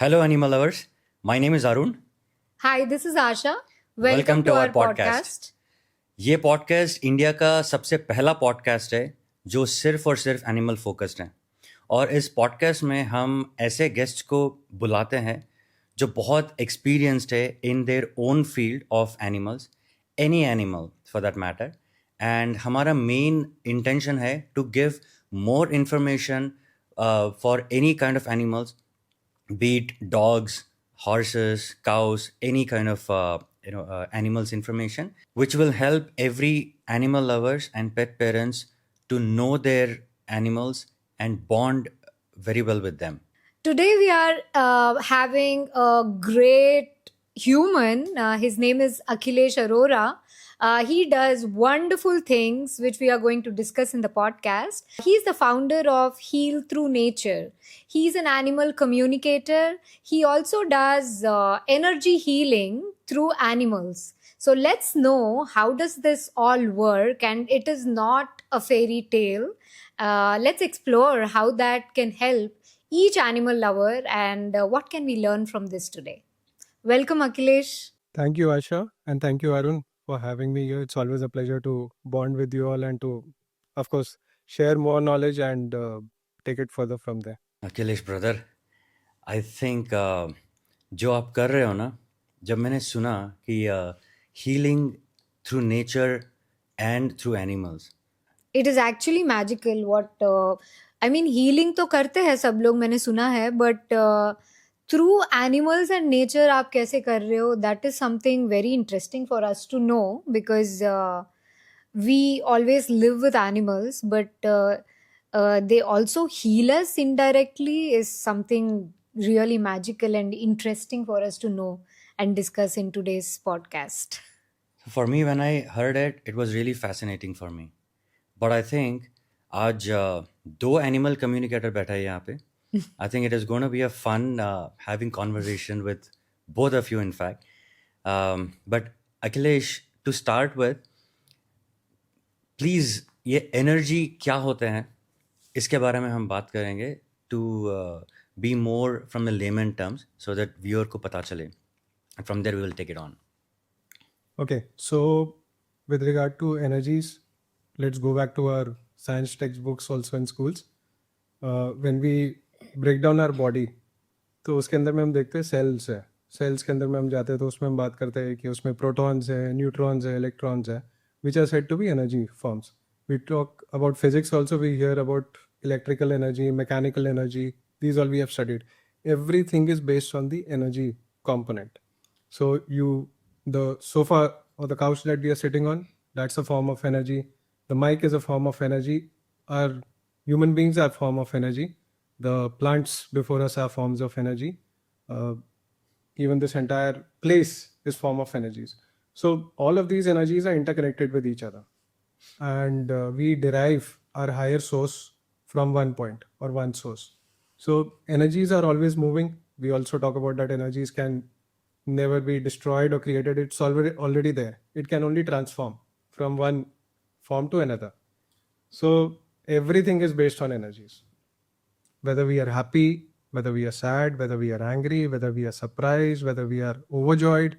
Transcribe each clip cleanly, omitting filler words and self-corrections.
Hello, animal lovers. My name is Arun. Hi, this is Asha. Welcome Welcome to to our our podcast. podcast. ये podcast India का सबसे पहला podcast है जो सिर्फ और सिर्फ एनिमल फोकस्ड है। और इस पॉडकास्ट में हम ऐसे गेस्ट को बुलाते हैं जो बहुत एक्सपीरियंस्ड है in their own field of animals, any animal for that matter. And हमारा मेन इंटेंशन है to give more information for any kind of animals, be it dogs, horses, cows, any kind of animals information, which will help every animal lovers and pet parents to know their animals and bond very well with them. Today we are having a great human. His name is Akhilesh Arora. He does wonderful things, which we are going to discuss in the podcast. He's the founder of Heal Through Nature. He's an animal communicator. He also does energy healing through animals. So let's know how does this all work, and it is not a fairy tale. Let's explore how that can help each animal lover and what can we learn from this today. Welcome, Akhilesh. Thank you, Asha, and thank you, Arun, for having me here. It's always a pleasure to bond with you all and to, of course, share more knowledge and take it further from there. Akhilesh brother, I think जो आप कर रहे हो ना, जब मैंने सुना कि healing through nature and through animals, It is actually magical. Healing तो करते हैं सब लोग, मैंने सुना है, but through animals and nature आप कैसे कर रहे हो? That is something very interesting for us to know, because we always live with animals, but they also heal us indirectly is something really magical and interesting for us to know and discuss in today's podcast. for me, when I heard it, it was really fascinating for me. But I think आज दो animal communicator बैठा है यहाँ पे. I think it is going to be a fun having conversation with both of you, in fact. But Akhilesh, to start with, please ये energy क्या होते हैं इसके बारे में हम बात करेंगे to be more from the layman terms so that viewer को पता चले. And from there we will take it on. Okay, so with regard to energies, let's go back to our science textbooks also in schools. When we break down our body, तो उसके अंदर में हम देखते हैं सेल्स है. Sales के अंदर में हम जाते हैं तो उसमें हम बात करते हैं कि उसमें प्रोटॉन्स है, न्यूट्रॉन्स है, इलेक्ट्रॉन्स है, which are said to be energy forms. We talk about physics also, we hear about electrical energy, mechanical energy. These all we have studied. Everything is based on the energy component. So the sofa or the couch that we are sitting on, that's a form of energy. The mic is a form of energy. Our human beings are a form of energy. The plants before us are forms of energy. Even this entire place is form of energies. So all of these energies are interconnected with each other. And we derive our higher source from one point or one source. So energies are always moving. We also talk about that energies can never be destroyed or created. It's already there. It can only transform from one form to another. So everything is based on energies. Whether we are happy, whether we are sad, whether we are angry, whether we are surprised, whether we are overjoyed,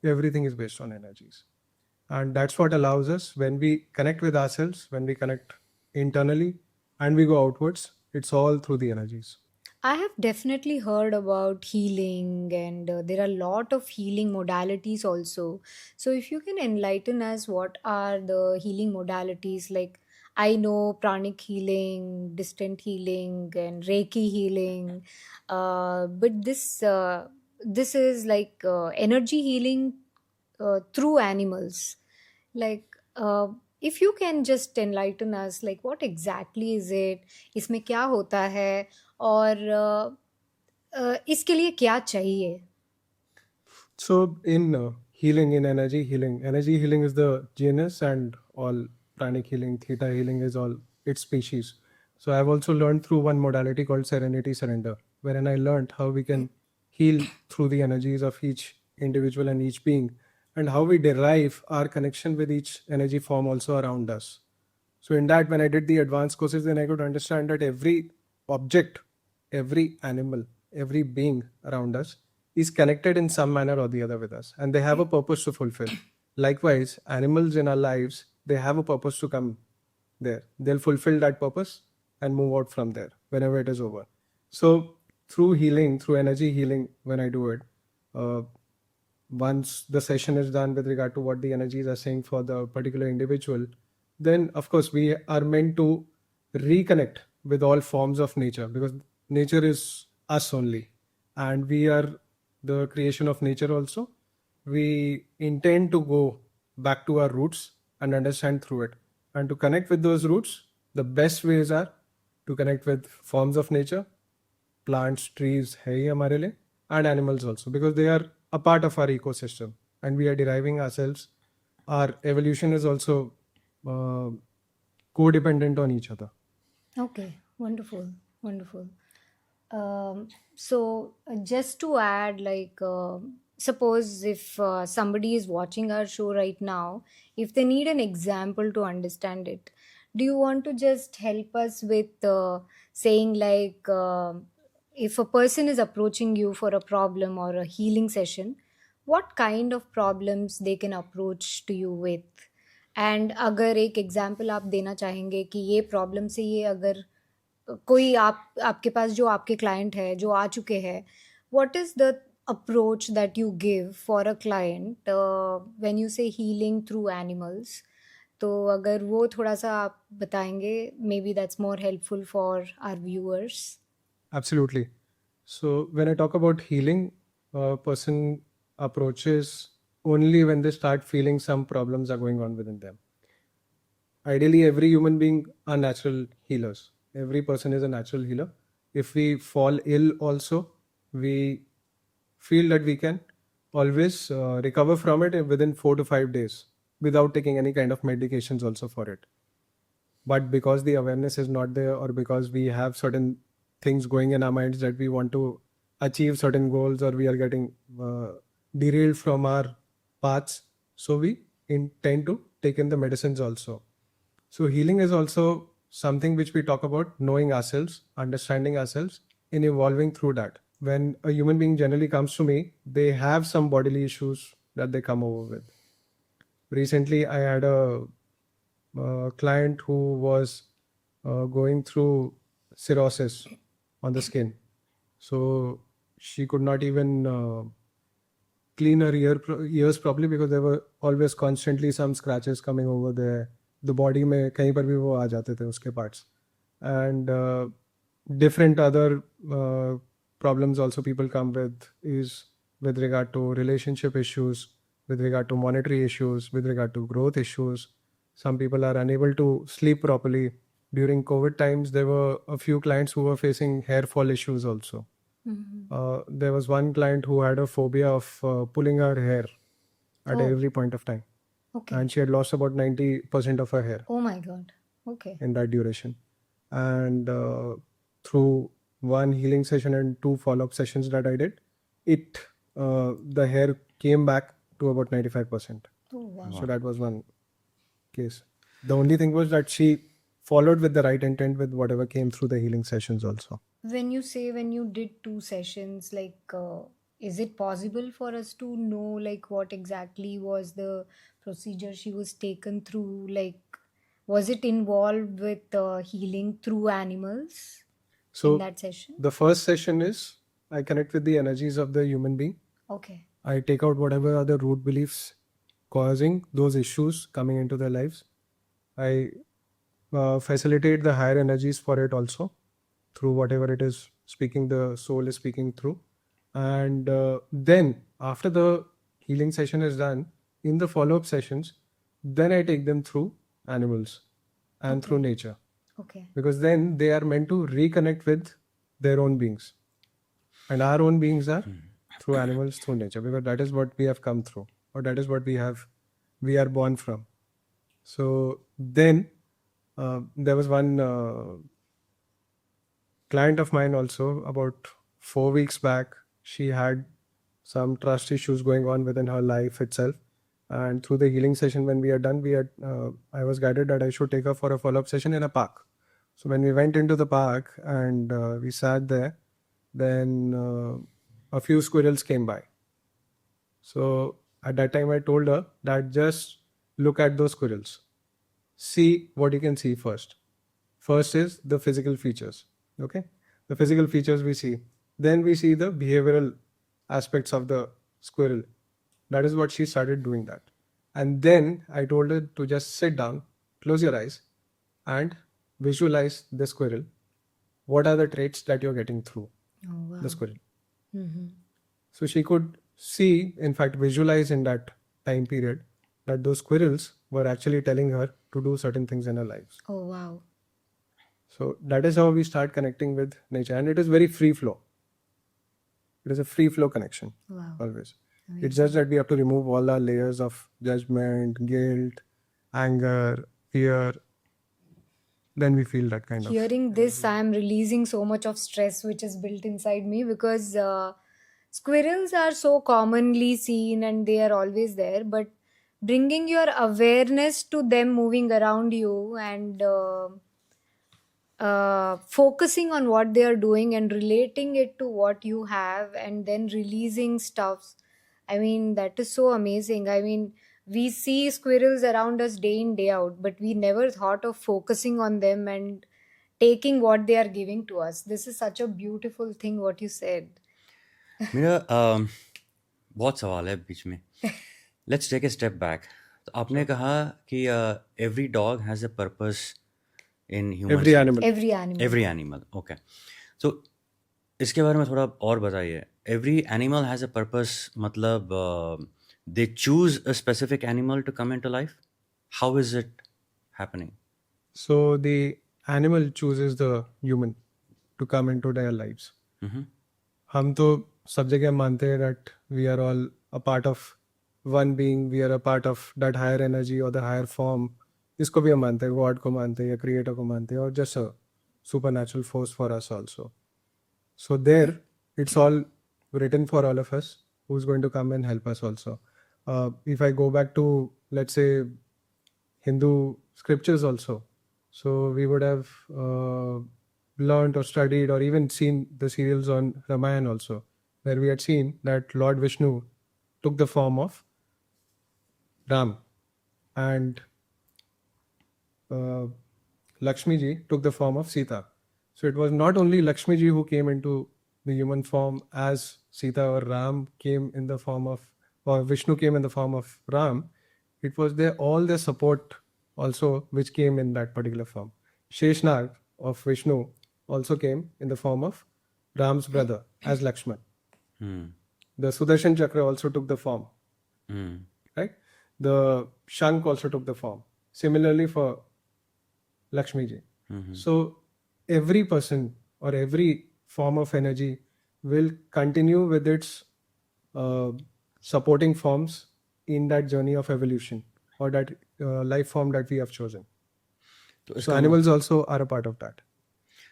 everything is based on energies. And that's what allows us, when we connect with ourselves, when we connect internally and we go outwards, it's all through the energies. I have definitely heard about healing, and there are a lot of healing modalities also. So, if you can enlighten us, what are the healing modalities? Like, I know pranic healing, distant healing, and Reiki healing, but this is like energy healing through animals. Like, if you can just enlighten us, like what exactly is it? इसमें क्या होता है और इसके लिए क्या चाहिए? So in healing, in energy healing is the genus, and all pranic healing, theta healing is all its species. So I've also learned through one modality called serenity surrender, wherein I learned how we can heal through the energies of each individual and each being, and how we derive our connection with each energy form also around us. So in that, when I did the advanced courses, then I could understand that every object, every animal, every being around us is connected in some manner or the other with us, and they have a purpose to fulfill. Likewise, animals in our lives, they have a purpose to come there. They'll fulfill that purpose and move out from there whenever it is over. So through healing, through energy healing, when I do it, uh, once the session is done with regard to what the energies are saying for the particular individual, then of course we are meant to reconnect with all forms of nature, because nature is us only and we are the creation of nature also. We intend to go back to our roots and understand through it. And to connect with those roots, the best ways are to connect with forms of nature, plants, trees, है ही हमारे लिए, and animals also, because they are a part of our ecosystem and we are deriving ourselves. Our evolution is also codependent on each other. Okay, wonderful, wonderful. So just to add, like, suppose if somebody is watching our show right now, if they need an example to understand it, do you want to just help us with saying, like, if a person is approaching you for a problem or a healing session, what kind of problems they can approach to you with? And अगर एक example आप देना चाहेंगे कि ये problem से ये अगर कोई आपके पास जो आपके क्लाइंट है जो आ चुके हैं, what is the approach that you give for a client when you say healing through animals? तो अगर वो थोड़ा सा आप बताएंगे, maybe that's more helpful for our viewers. Absolutely. So when I talk about healing, a person approaches only when they start feeling some problems are going on within them. Ideally, every human being are natural healers. Every person is a natural healer. If we fall ill also, we feel that we can always recover from it within 4 to 5 days without taking any kind of medications also for it. But because the awareness is not there, or because we have certain things going in our minds that we want to achieve certain goals, or we are getting derailed from our paths, so we intend to take in the medicines also. So healing is also something which we talk about, knowing ourselves, understanding ourselves, and evolving through that. When a human being generally comes to me, they have some bodily issues that they come over with. Recently, I had a client who was going through cirrhosis on the skin. So she could not even clean her ears properly, because there were always constantly some scratches coming over there. The body में कहीं पर भी वो आ जाते थे उसके parts. And different other problems also people come with regard to relationship issues, with regard to monetary issues, with regard to growth issues. Some people are unable to sleep properly. During COVID times, there were a few clients who were facing hair fall issues also. There was one client who had a phobia of pulling her hair at every point of time. Okay. And she had lost about 90% of her hair. Oh my God. Okay. In that duration. And through one healing session and 2 follow-up sessions that I did, the hair came back to about 95%. Oh, wow. So that was one case. The only thing was that she followed with the right intent with whatever came through the healing sessions also. When you say when you did 2 sessions, like, is it possible for us to know, like, what exactly was the procedure she was taken through? Like, was it involved with healing through animals in that session? The first session is I connect with the energies of the human being. Okay. I take out whatever are the root beliefs causing those issues coming into their lives. I facilitate the higher energies for it also, through whatever it is speaking, the soul is speaking through. And then after the healing session is done, in the follow-up sessions, then I take them through animals and through nature. Okay. Because then they are meant to reconnect with their own beings. And our own beings are through animals, through nature, because that is what we have come through, or that is what we are born from. So then there was one client of mine also, about 4 weeks back. She had some trust issues going on within her life itself. And through the healing session, when we are done, I was guided that I should take her for a follow-up session in a park. So when we went into the park and we sat there, Then a few squirrels came by. So at that time I told her that just look at those squirrels. See what you can see first. First is the physical features. Okay. The physical features we see. Then we see the behavioral aspects of the squirrel. That is what she started doing that. And then I told her to just sit down, close your eyes, and visualize the squirrel. What are the traits that you're getting through the squirrel? So she could see, in fact, visualize in that time period that those squirrels were actually telling her to do certain things in her lives. Oh, wow. So that is how we start connecting with nature. And it is very free flow. It is a free flow connection. Wow. Always. It's just that we have to remove all our layers of judgment, guilt, anger, fear. Then we feel that kind of. Hearing this, I am releasing so much of stress which is built inside me, because squirrels are so commonly seen and they are always there. But bringing your awareness to them moving around you and focusing on what they are doing and relating it to what you have and then releasing stuffs. I mean, that is so amazing. I mean, we see squirrels around us day in, day out, but we never thought of focusing on them and taking what they are giving to us. This is such a beautiful thing, what you said. मेरा बहुत सवाल है बीच में. Let's take a step back. तो आपने कहा कि every dog has a purpose in humans. Every animal. Every animal. Every animal. Okay. So इसके बारे में थोड़ा और बताइए. Every animal has a purpose. मतलब they choose a specific animal to come into life. How is it happening? So the animal chooses the human to come into their lives. हम तो सब जगह मानते हैं that we are all a part of one being, we are a part of that higher energy or the higher form. इसको भी हम मानते हैं, God को मानते हैं या Creator को मानते हैं, or just a supernatural force for us also. So there, it's all written for all of us who's going to come and help us also. If I go back to, let's say, Hindu scriptures also, so we would have learned or studied or even seen the serials on Ramayana also, where we had seen that Lord Vishnu took the form of Ram and Lakshmi ji took the form of Sita. So it was not only Lakshmi ji who came into the human form as Sita, or Ram came in the form of, or Vishnu came in the form of Ram. It was all their support also which came in that particular form. Sheshnag of Vishnu also came in the form of Ram's brother as Lakshman. The Sudarshan Chakra also took the form. Right? The Shank also took the form. Similarly for Lakshmi ji. So every person or every form of energy will continue with its supporting forms in that journey of evolution or that life form that we have chosen. So animals also are a part of that.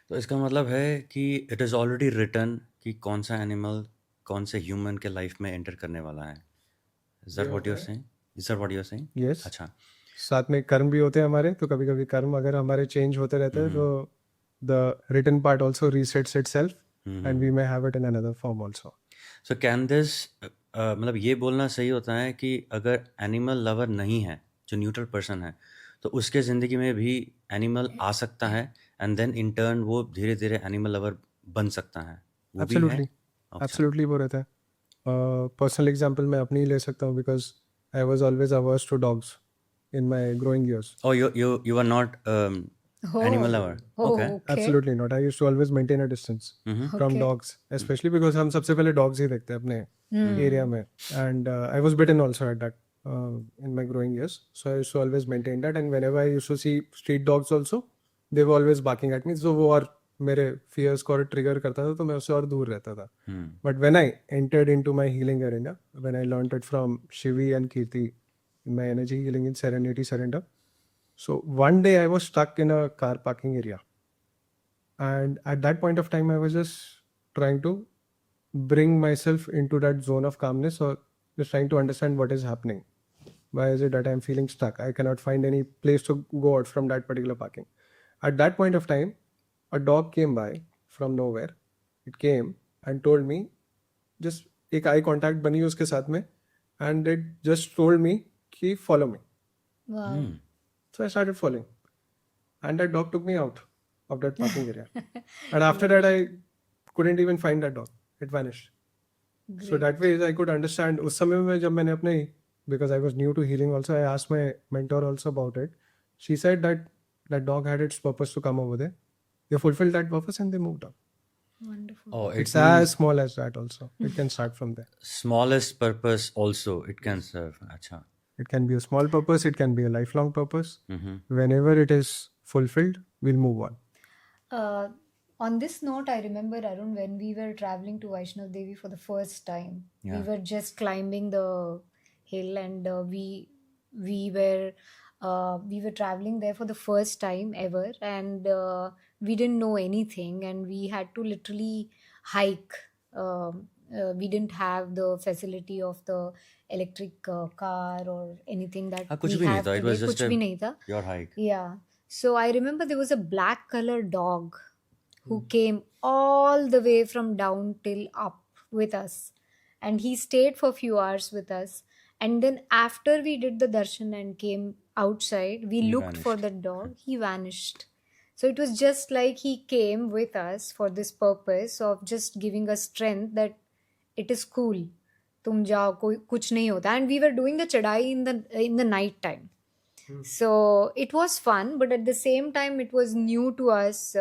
तो इसका मतलब है कि it is already written कि कौन सा animal कौन से human के life में enter करने वाला है. Is that what you're saying? Is that what you're saying? Yes. अच्छा. साथ में कर्म भी होते हैं हमारे, तो कभी कभी कर्म अगर हमारे चेंज होते रहते हैं तो the written part also resets itself and we may have it in another form also. So can this मतलब ये बोलना सही होता है कि अगर एनिमल लवर नहीं है, जो न्यूट्रल पर्सन है, तो उसके ज़िंदगी में भी एनिमल आ सकता है एंड देन इन टर्न वो धीरे धीरे एनिमल लवर बन सकता है. वो भी है? Absolutely वो रहता है. पर्सनल एग्जांपल मैं अपनी ही ले सकता हूँ because I was always averse to dogs in my growing years. Oh, you are not animal lover. Okay. Absolutely not. I used to always maintain a distance from dogs, especially because हम सबसे पहले dogs ही देखते हैं अपने area में. And I was bitten also at that in my growing years. So I used to always maintain that. And whenever I used to see street dogs also, they were always barking at me. So वो और मेरे fears को और trigger करता था, तो मैं उससे और दूर रहता था. But when I entered into my healing arena, when I learned it from Shivi and Kirti, in my energy healing in Serenity Surrender. So one day I was stuck in a car parking area. And at that point of time, I was just trying to bring myself into that zone of calmness or just trying to understand what is happening. Why is it that I'm feeling stuck? I cannot find any place to go out from that particular parking. At that point of time, a dog came by from nowhere. It came and told me, just एक eye contact बनी उसके साथ में, and it just told me कि follow me. Wow. So I started following, and that dog took me out of that parking area. And after that, I couldn't even find that dog. It vanished. So that way, I could understand. उस समय में जब मैंने अपने, because I was new to healing also, I asked my mentor also about it. She said that that dog had its purpose to come over there. They fulfilled that purpose and they moved on. Wonderful. Oh, It's as small as that also. It can start from there. smallest purpose also it can serve. Acha. It can be a small purpose. It can be a lifelong purpose. Whenever it is fulfilled, we'll move on. On this note, I remember, Arun, when we were traveling to Vaishnav Devi for the first time, we were just climbing the hill, and we were traveling there for the first time ever, and we didn't know anything, and we had to literally hike. We didn't have the facility of the electric car or anything that कुछ we भी नहीं have था. It today. was just कुछ भी नहीं था. your hike. Yeah. So I remember there was a black color dog who came all the way from down till up with us. And he stayed for a few hours with us. And then after we did the darshan and came outside, we looked for the dog. He vanished. So it was just like he came with us for this purpose of just giving us strength that it is cool. तुम जाओ, कोई कुछ नहीं होता. And we were doing the chadai in the night time. So it was fun, but at the same time, it was new to us,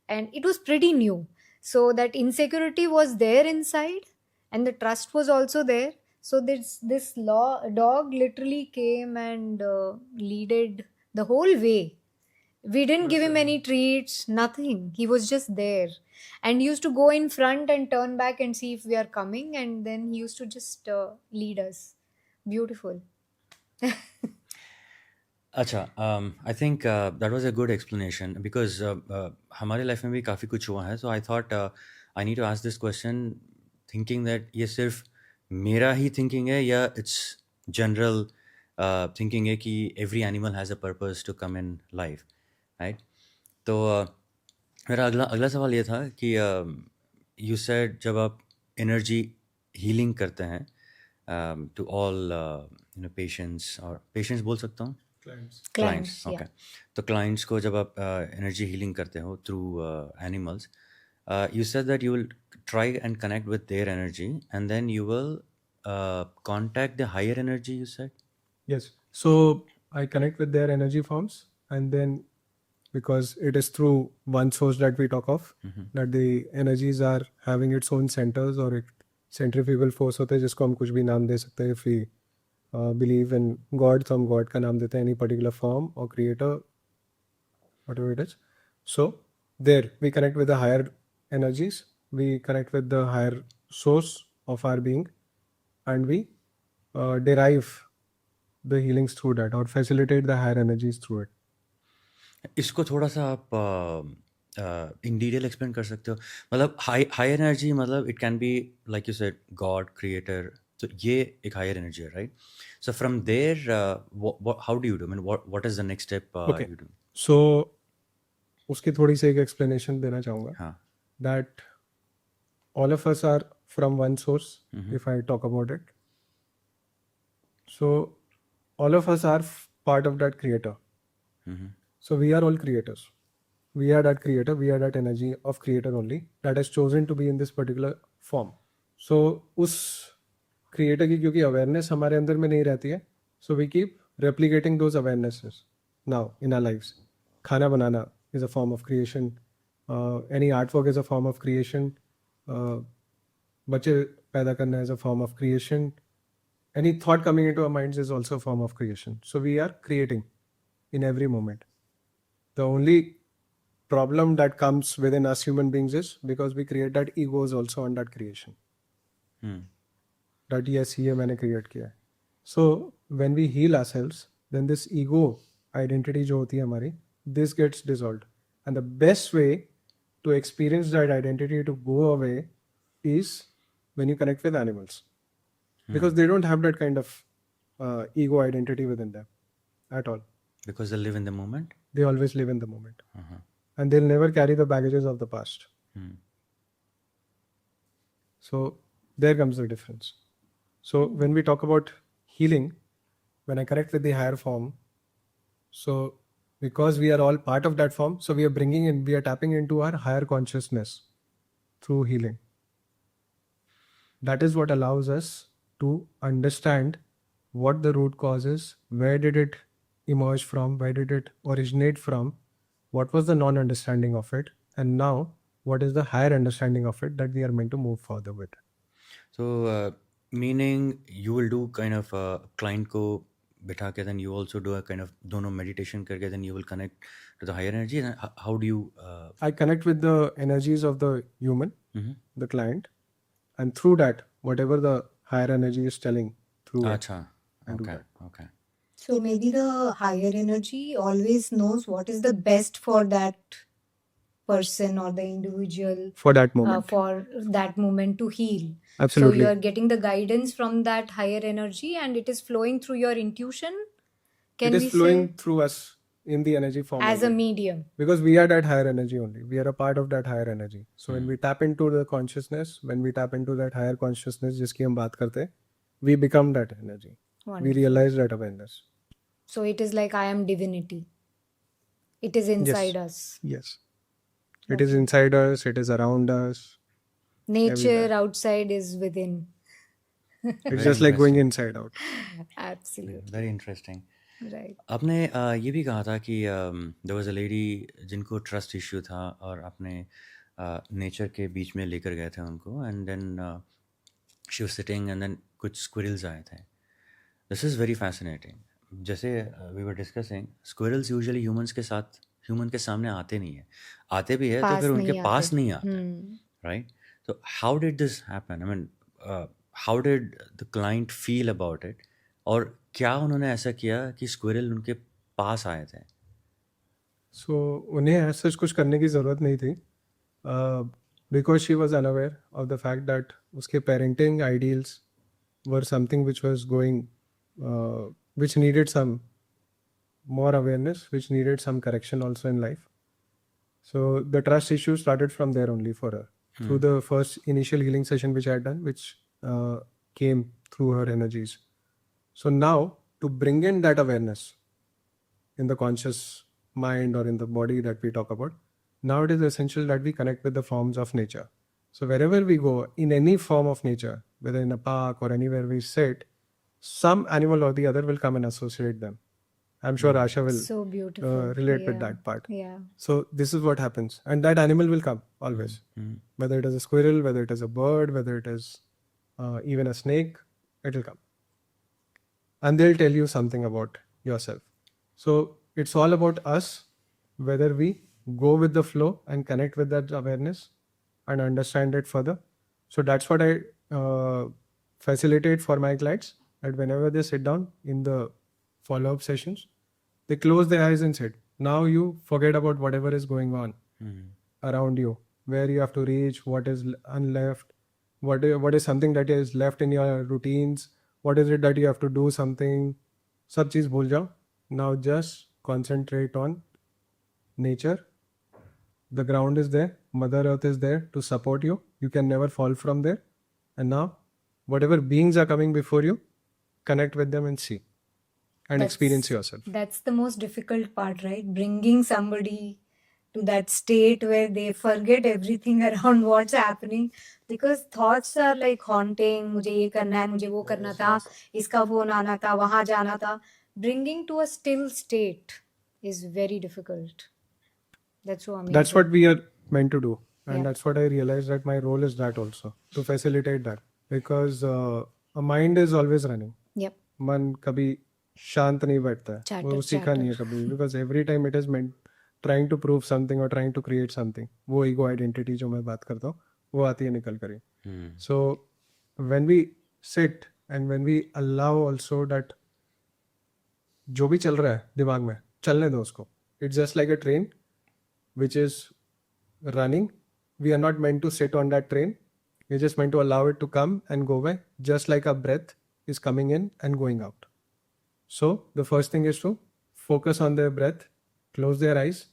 and it was pretty new. So that insecurity was there inside, and the trust was also there. So this dog literally came and leaded the whole way. We didn't give him any treats, nothing. He was just there, and used to go in front and turn back and see if we are coming, and then he used to just lead us. Beautiful. अच्छा, I think that was a good explanation because हमारे life में भी काफ़ी कुछ हुआ है. So I thought I need to ask this question thinking that ये सिर्फ मेरा ही थिंकिंग है या इट्स जनरल थिंकिंग है कि every animal has a purpose to come in life, right? तो मेरा अगला सवाल ये था कि यू सेड जब आप एनर्जी हीलिंग करते हैं टू ऑल पेशेंट्स, और पेशेंट्स बोल सकता हूँ, क्लाइंट्स, ओके. तो क्लाइंट्स को जब आप एनर्जी हीलिंग करते हो through animals, you said that you will try and connect with their energy and then you will contact the higher energy, you said? Yes. So I connect with their energy forms, and then because it is through one source that we talk of, that the energies are having its own centers or एक centrifugal force होता है जिसको हम कुछ भी नाम दे सकते हैं. If we believe in God, तो हम God का नाम देते हैं any particular form or creator, whatever it is. So there we connect with the higher energies, we connect with the higher source of our being, and we derive the healings through that or facilitate the higher energies through it. इसको थोड़ा सा आप in detail explain कर सकते हो? मतलब high energy, मतलब it can be like you said God, creator, तो ये एक हायर एनर्जी है, right? So from there how do you do, mean what is the next step you do? So उसकी थोड़ी सी एक explanation देना चाहूँगा. हाँ. That all of us are from one source, if I talk about it. So all of us are part of that creator. So we are all creators. We are that creator, we are that energy of creator only that has chosen to be in this particular form. So उस creator की क्योंकि awareness हमारे अंदर में नहीं रहती है, so we keep replicating those awarenesses now in our lives. खाना बनाना is a form of creation. Any artwork is a form of creation. बच्चे पैदा करना is a form of creation. Any thought coming into our minds is also a form of creation. So we are creating in every moment. The only problem that comes within us human beings is because we create that ego is also on that creation. That yes, ये मैंने create किया है. So when we heal ourselves, then this ego identity जो होती है हमारी, this gets dissolved. And the best way to experience that identity to go away is when you connect with animals. Because they don't have that kind of ego identity within them at all. Because they live in the moment? They always live in the moment. And they'll never carry the baggages of the past. So there comes the difference. So when we talk about healing, when I connect with the higher form, so because we are all part of that form, so we are tapping into our higher consciousness through healing. That is what allows us to understand what the root cause is, where did it emerge from, where did it originate from, what was the non-understanding of it, and now what is the higher understanding of it that we are meant to move further with. So, meaning you will do kind of client को बिठा के, then you also do a kind of दोनों meditation करके, then you will connect to the higher energy. And how do you? I connect with the energies of the human, the client, and through that, whatever the higher energy is telling through it. अच्छा, I do okay, that. okay. So maybe the higher energy always knows what is the best for that person or the individual For that moment. for that moment to heal. Absolutely. So you're getting the guidance from that higher energy and it is flowing through your intuition. Can It is we flowing say through us in the energy form. as a only. medium? Because we are that higher energy only. We are a part of that higher energy. So when we tap into the consciousness, when we tap into that higher consciousness जिसकी हम बात करते हैं, we become that energy. Wonderful. We realize that awareness. So it is like I am divinity. It is inside us. Yes. It is inside us. It is around us. Nature outside is within. It's just like going inside out. Absolutely. Very interesting. Right. आपने ये भी कहा था कि there was a lady जिनको trust issue था और आपने नेचर के बीच में लेकर गए थे उनको, and then she was sitting and then कुछ स्क्विरल्स आए थे. This is very fascinating. जैसे we were discussing, squirrels usually human के सामने आते नहीं है, आते भी है तो फिर उनके पास नहीं आते, right? So how did this happen? I mean, how did the client feel about it? और क्या उन्होंने ऐसा किया कि स्क्विरल उनके पास आए थे? So उन्हें ऐसा कुछ करने की ज़रूरत नहीं थी. Because she was unaware of the fact that उसके parenting ideals were something which was going, which needed some more awareness, which needed some correction also in life. So the trust issue started from there only for her. Through the first initial healing session which I had done, which came through her energies. So now to bring in that awareness in the conscious mind or in the body that we talk about, now it is essential that we connect with the forms of nature. So wherever we go, in any form of nature, whether in a park or anywhere we sit, some animal or the other will come and associate them. I'm sure Asha will So beautiful. relate with that part. Yeah. So this is what happens. And that animal will come always. Whether it is a squirrel, whether it is a bird, whether it is even a snake, it will come. And they'll tell you something about yourself. So it's all about us, whether we go with the flow and connect with that awareness and understand it further. So that's what I facilitate for my clients, that whenever they sit down in the follow-up sessions, they close their eyes and sit. Now you forget about whatever is going on around you, where you have to reach, what is unleft, what is something that is left in your routines, what is it that you have to do something, सब चीज़ भूल जाओ. Now just concentrate on nature. The ground is there, Mother Earth is there to support you. You can never fall from there. And now, whatever beings are coming before you, connect with them and see and experience yourself. That's the most difficult part, right? Bringing somebody to that state where they forget everything around what's happening, because thoughts are like haunting. मुझे ये करना है, मुझे वो करना था, इसका phone आना था, वहाँ जाना था. Bringing to a still state is very difficult. That's so amazing. That's what we are meant to do. And that's what I realized, that my role is that also, to facilitate that. Because a mind is always running. Yep. मन कभी शांत नहीं बैठता है, Chatter, वो सीखा नहीं है कभी. Because every time it is meant trying to prove something or trying to create something. वो ego identity जो मैं बात करता हूँ, वो आती है निकल कर. So when we sit and when we allow also that जो भी चल रहा है दिमाग में, चलने दो उसको. It's just like a train which is running. We are not meant to sit on that train. We're just meant to allow it to come and go away, just like a breath is coming in and going out. So the first thing is to focus on their breath, close their eyes,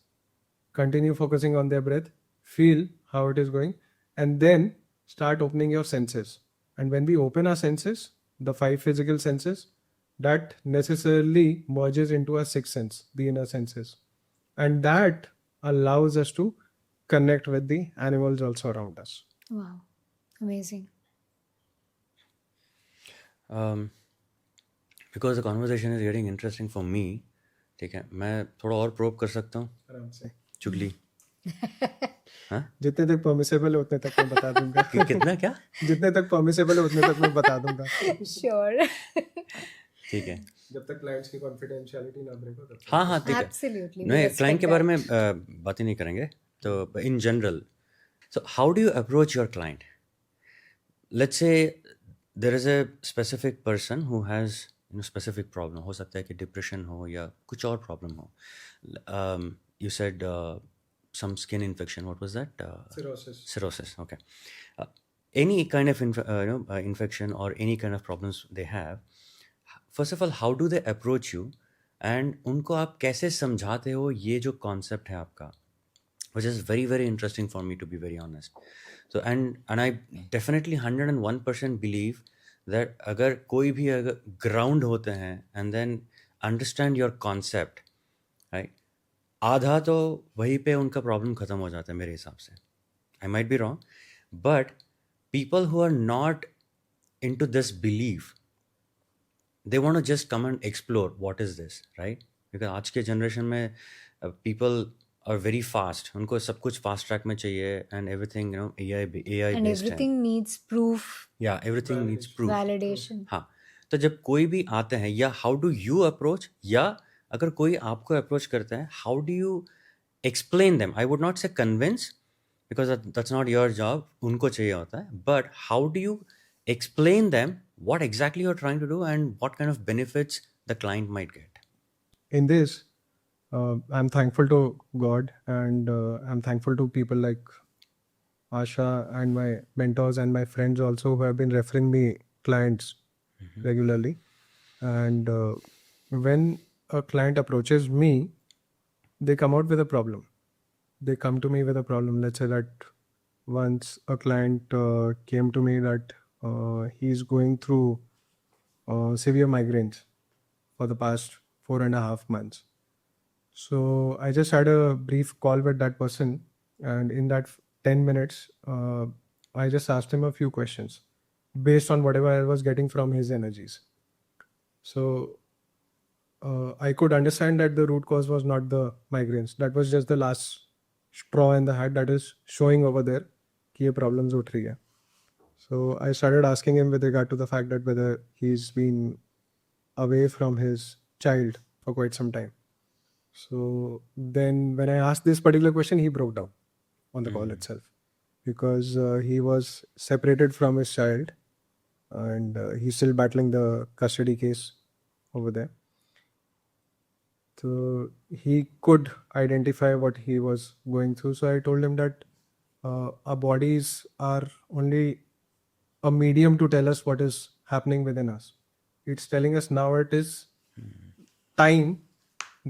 continue focusing on their breath, feel how it is going, and then start opening your senses. And when we open our senses, the 5 physical senses, that necessarily merges into a 6th sense, the inner senses. And that allows us to connect with the animals also around us. Wow. Amazing. Because the conversation is getting interesting for me. ठीक है, मैं थोड़ा और probe कर सकता हूँ. आराम से. चुगली. हाँ, जितने तक परमिसेबल है उतने तक मैं बता दूंगा. कितना क्या? जितने तक परमिसेबल है उतने तक मैं बता दूंगा. Sure. ठीक है. जब तक क्लाइंट्स की कॉन्फिडेंशियलिटी ना ब्रेक हो तब तक. हाँ हाँ, ठीक है. Absolutely. नहीं, क्लाइंट के बारे में बात ही नहीं करेंगे. तो in general, so how do you approach your client? Let's say there is a specific person who has specific problem. हो सकता है कि डिप्रेशन हो या कुछ और प्रॉब्लम हो. You said some skin infection. What was that? Cirrhosis. Okay. Any kind of infection or any kind of problems they have. First of all, how do they approach you? And उनको आप कैसे समझाते हो ये जो concept है आपका, which is very very interesting for me, to be very honest. So and I definitely 101% believe that अगर कोई भी अगर ground होते हैं and then understand your concept, right? आधा तो वहीं पे उनका प्रॉब्लम ख़त्म हो जाता है मेरे हिसाब से. I might be wrong, but people who are not in to this believe, they want to just come and explore what is this, right? Because आज के जनरेशन में पीपल आर वेरी फास्ट. उनको सब कुछ फास्ट ट्रैक में चाहिए and everything AI And based है. everything needs proof, या एवरीथिंग नीड्स प्रूफ. validation. हाँ, तो जब कोई भी आते हैं, या हाउ डू यू अप्रोच, या अगर कोई आपको अप्रोच करता है, how do you explain them? I would not say convince, because that's not your job, उनको चाहिए होता है. But how do you explain them what exactly you're trying to do and what kind of benefits the client might get? In this, I'm thankful to God, and I'm thankful to people like Asha and my mentors and my friends also, who have been referring me clients regularly. And when a client approaches me, they come out with a problem. They come to me with a problem. Let's say that once a client came to me that he's going through severe migraines for the past 4.5 months. So I just had a brief call with that person, and in that 10 minutes, I just asked him a few questions based on whatever I was getting from his energies. So I could understand that the root cause was not the migraines. That was just the last straw in the hat that is showing over there कि ये problems उठ रही है. So I started asking him with regard to the fact that whether he's been away from his child for quite some time. So then when I asked this particular question, he broke down on the call itself, because he was separated from his child, and he's still battling the custody case over there. So he could identify what he was going through. So I told him that our bodies are only a medium to tell us what is happening within us. It's telling us now it is time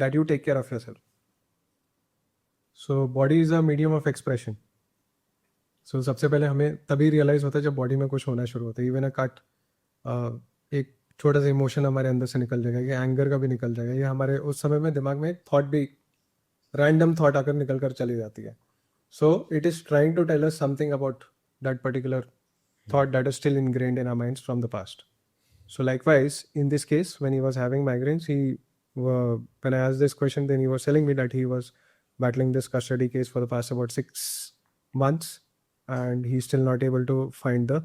that you take care of yourself. So body is a medium of expression. So सबसे पहले हमें तभी realise होता है जब body में कुछ होना शुरू होता है. इवन अ कट, एक छोटा सा इमोशन हमारे अंदर से निकल जाएगा, ये एंगर का भी निकल जाएगा, ये हमारे उस समय में दिमाग में थॉट भी, रैंडम थॉट आकर निकल कर चली जाती है. So it is trying to tell us something about that particular thought that is still ingrained in our minds from the past. So likewise, in this case, when he was having migraines, when I asked this question, then he was telling me that he was battling this custody case for the past about 6 months, and he's still not able to find the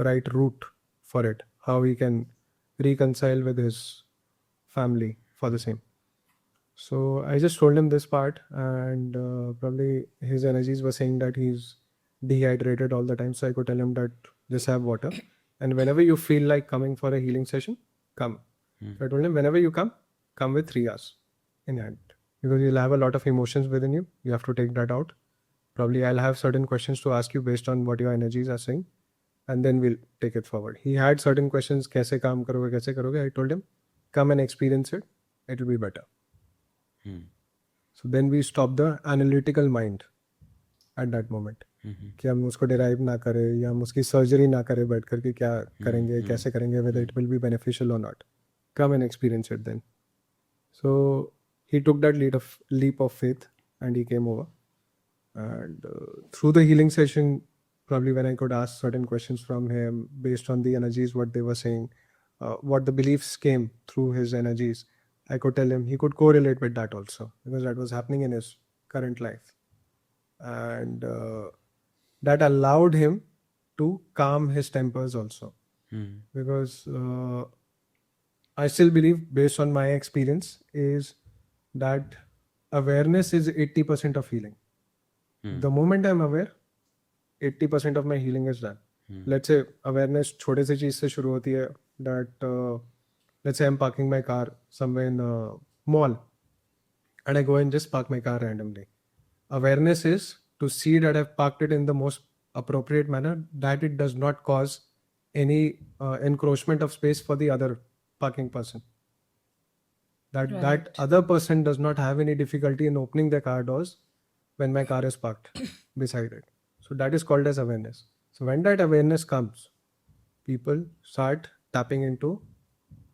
right route for it, how he can reconcile with his family for the same. So I just told him this part, and probably his energies were saying that he's dehydrated all the time. So I could tell him that just have water, and whenever you feel like coming for a healing session, come. So I told him, whenever you come with 3 hours in hand, because you'll have a lot of emotions within you. You have to take that out. Probably I'll have certain questions to ask you based on what your energies are saying, and then we'll take it forward. He had certain questions, कैसे काम करोगे, कैसे करोगे. I told him, come and experience it. It will be better. So then we stopped the analytical mind at that moment. कि हम उसको derive ना करें या हम उसकी सर्जरी ना करें बैठ कर कि क्या करेंगे, कैसे करेंगे, whether it will be beneficial और not. Come and experience it then. So he took that leap of faith and he came over. And through the healing session, probably when I could ask certain questions from him based on the energies, what they were saying, what the beliefs came through his energies, I could tell him he could correlate with that also because that was happening in his current life. And that allowed him to calm his tempers also. Because I still believe, based on my experience, is that awareness is 80% of healing. The moment I'm aware, 80% of my healing is done. Let's say awareness छोटे से चीज से शुरू होती है that let's say I'm parking my car somewhere in a mall and I go and just park my car randomly. Awareness is to see that I've parked it in the most appropriate manner, that it does not cause any encroachment of space for the other parking person. That other person does not have any difficulty in opening the car doors when my car is parked beside it. So that is called as awareness. So when that awareness comes, people start tapping into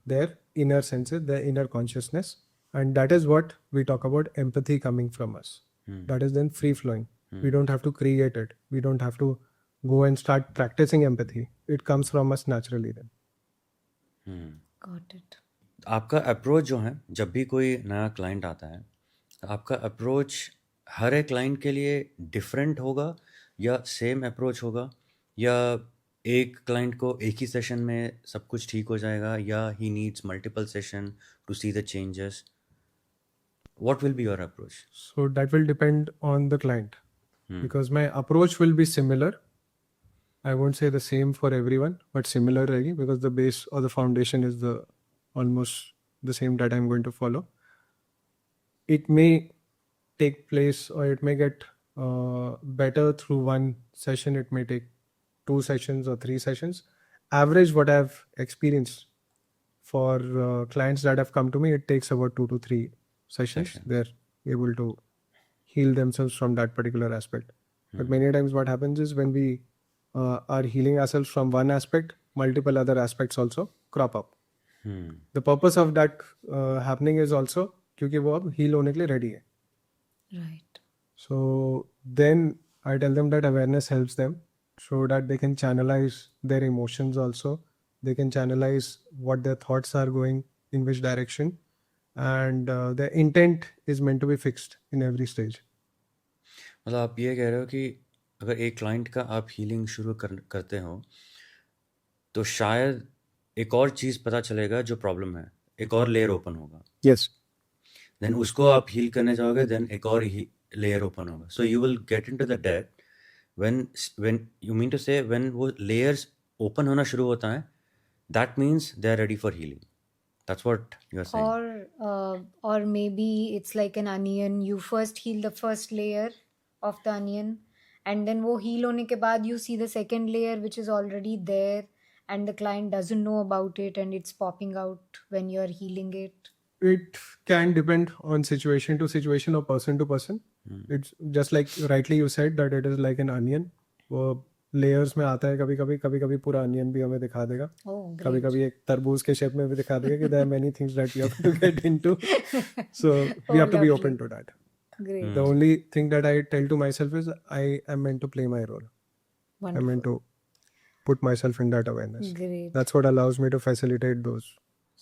their inner senses, their inner consciousness, and that is what we talk about empathy coming from us. That is then free flowing. We don't have to create it. We don't have to go and start practicing empathy. It comes from us naturally then. Got it. आपका approach जो है, जब भी कोई नया client आता है, आपका अप्रोच हर एक क्लाइंट के लिए डिफरेंट होगा या सेम अप्रोच होगा, या एक क्लाइंट को एक ही सेशन में सब कुछ ठीक हो जाएगा, या he needs multiple session to see the changes? What will be your approach? So that will depend on the client. Because my approach will be similar. I won't say the same for everyone, but similar रहेगी because the base or the foundation is the almost the same that I'm going to follow. It may take place or it may get better through one session. It may take 2 sessions or 3 sessions. Average what I've experienced for clients that have come to me, it takes about 2 to 3 sessions. They're able to heal themselves from that particular aspect. But many times what happens is when we are healing ourselves from one aspect, multiple other aspects also crop up. The purpose of that happening is also क्योंकि वो अब heal होने के लिए ready है. Right. So then I tell them that awareness helps them so that they can channelize their emotions also. They can channelize what their thoughts are going in which direction. And the intent is meant to be fixed in every stage. मतलब आप ये कह रहे हो कि अगर एक client का आप हीलिंग शुरू करते हो तो शायद एक और चीज़ पता चलेगा जो प्रॉब्लम है, एक और लेयर ओपन होगा. Yes. देन उसको आप हील करने जाओगे, देन एक और लेयर ओपन होगा. So you will get into the depth when you mean to say when वो लेयर्स ओपन होना शुरू होता है, that means they are ready for healing. That's what you're saying. Or maybe it's like an onion. You first heal the first layer of the onion, and then वो heal होने के बाद you see the second layer which is already there, and the client doesn't know about it, and it's popping out when you're healing it. It can depend on situation to situation or person to person. It's just like rightly you said that it is like an onion. वो layers में आता है, कभी-कभी पूरा onion भी हमें दिखा देगा. कभी-कभी एक तरबूज के शेप में भी दिखा देगा कि there are many things that we have to get into. So we have to be open to that. Great. The only thing that I tell to myself is I am meant to play my role. Wonderful. I'm meant to put myself in that awareness. Great. That's what allows me to facilitate those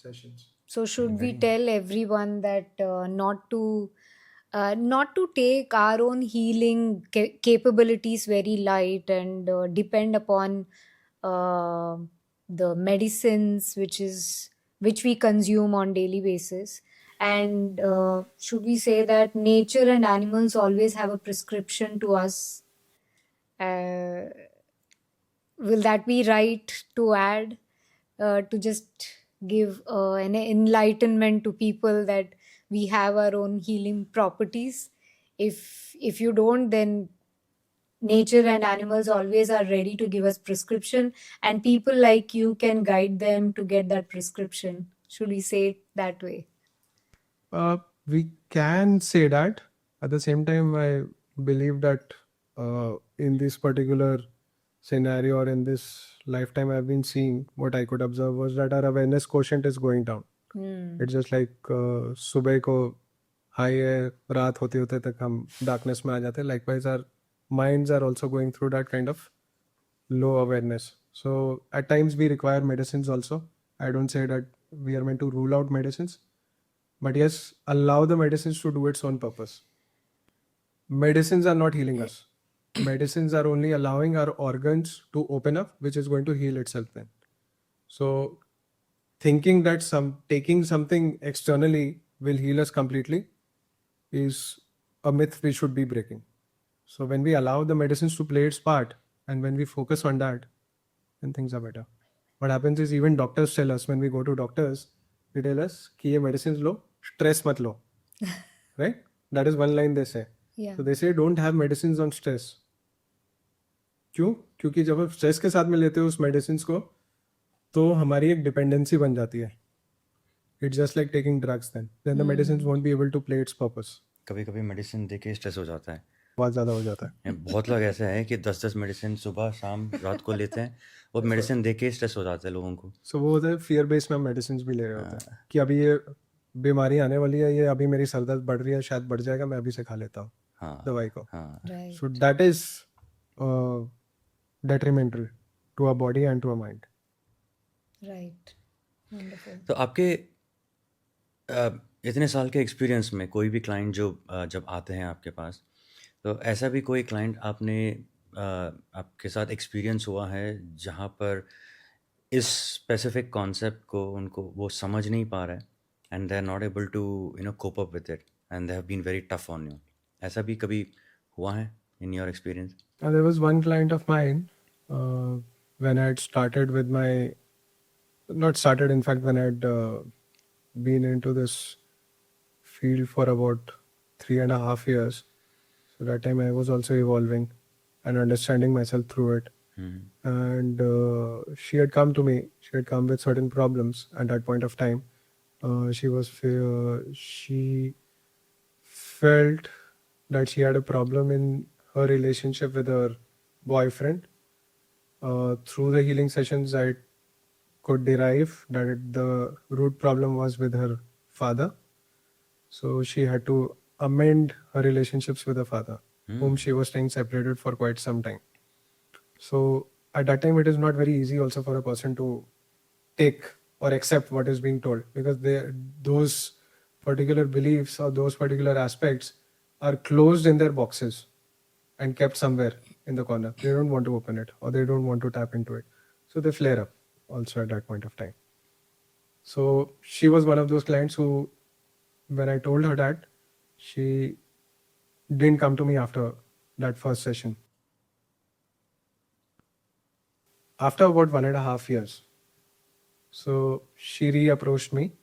sessions. So should we tell everyone that not to take our own healing capabilities very light and depend upon the medicines which we consume on daily basis? And should we say that nature and animals always have a prescription to us? Will that be right to add, to just give an enlightenment to people that we have our own healing properties? If you don't, then nature and animals always are ready to give us prescription, and people like you can guide them to get that prescription. Should we say it that way? We can say that. At the same time, I believe that in this particular scenario or in this lifetime I've been seeing, what I could observe was that our awareness quotient is going down. It's just like सुबह को high है, रात होते होते तक हम darkness में आ जाते हैं. Likewise, our minds are also going through that kind of low awareness. So at times we require medicines also. I don't say that we are meant to rule out medicines, but yes, allow the medicines to do its own purpose. Medicines are not healing us. Medicines are only allowing our organs to open up, which is going to heal itself then. So thinking that taking something externally will heal us completely is a myth we should be breaking. So when we allow the medicines to play its part and when we focus on that, then things are better. What happens is even doctors tell us, when we go to doctors, they tell us कि ये medicines लो, stress मत लो. Right? That is one line they say. Yeah. So they say don't have medicines on stress. क्यों? क्योंकि जब आप stress के साथ में लेते हो उस मेडिसिन को तो हमारी एक डिपेंडेंसी बन जाती है. It's just like taking drugs then the medicine won't be able to play its purpose. कभी कभी मेडिसिन देके स्ट्रेस हो जाता है, बहुत ज़्यादा हो जाता है. बहुत लोग ऐसे हैं कि 10-10 मेडिसिन सुबह शाम रात को लेते हैं, वो मेडिसिन देके स्ट्रेस हो जाता है लोगों को. सो वो होता है फियर बेस्ड में मेडिसिन भी ले रहे होते हैं कि अभी ये बीमारी आने वाली है, ये अभी मेरी सर दर्द बढ़ रही है, शायद बढ़ जाएगा, मैं अभी से खा लेता हूँ दवाई को. Right. So that is detrimental to our body and to our mind. Right. Wonderful. तो आपके इतने साल के एक्सपीरियंस में कोई भी क्लाइंट जो जब आते हैं आपके पास, तो ऐसा भी कोई क्लाइंट आपने आपके साथ एक्सपीरियंस हुआ है जहाँ पर इस स्पेसिफिक कॉन्सेप्ट को उनको वो समझ नहीं पा रहे and they are not able to cope up with it and they have been very tough on you? ऐसा भी कभी हुआ है in your experience? There was one client of mine when I had started with not started, in fact, when I had been into this field for about 3.5 years. So that time I was also evolving and understanding myself through it. And she had come to me. She had come with certain problems at that point of time. She felt that she had a problem in her relationship with her boyfriend. Through the healing sessions, I could derive that the root problem was with her father. So she had to amend her relationships with her father, whom she was staying separated for quite some time. So at that time, it is not very easy also for a person to take or accept what is being told, because those particular beliefs or those particular aspects are closed in their boxes and kept somewhere in the corner. They don't want to open it or they don't want to tap into it. So they flare up also at that point of time. So she was one of those clients who, when I told her that, she didn't come to me after that first session. After about 1.5 years, so she reapproached me.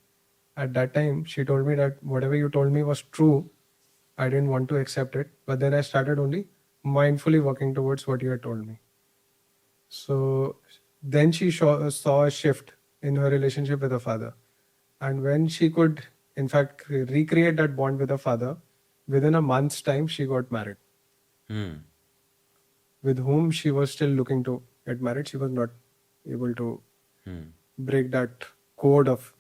At that time, she told me that whatever you told me was true. I didn't want to accept it, but then I started only mindfully working towards what you had told me. So then she saw a shift in her relationship with her father. And when she could, in fact, recreate that bond with her father, within a month's time, she got married. With whom she was still looking to get married. She was not able to break that code of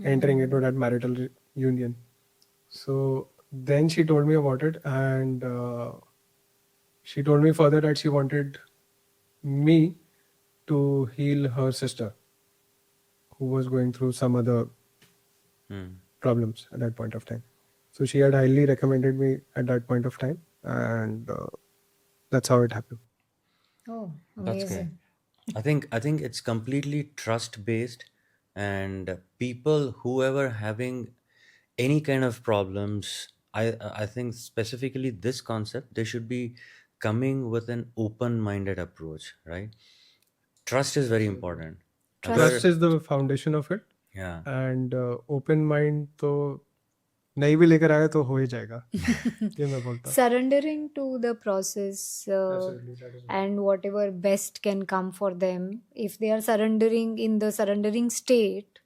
entering into that marital union. So then she told me about it, and she told me further that she wanted me to heal her sister, who was going through some other problems at that point of time. So she had highly recommended me at that point of time, and that's how it happened. Oh, That's great. amazing. I think it's completely trust based, and people whoever having any kind of problems, I think specifically this concept, they should be coming with an open minded approach, right? Trust is very important. Trust is the foundation of it, Yeah. and open mind तो नहीं भी लेकर आया तो हो ही जाएगा. ये मैं बोलता हूँ. Surrendering to the process Absolutely, that is and whatever best can come for them. If they are surrendering in the surrendering state,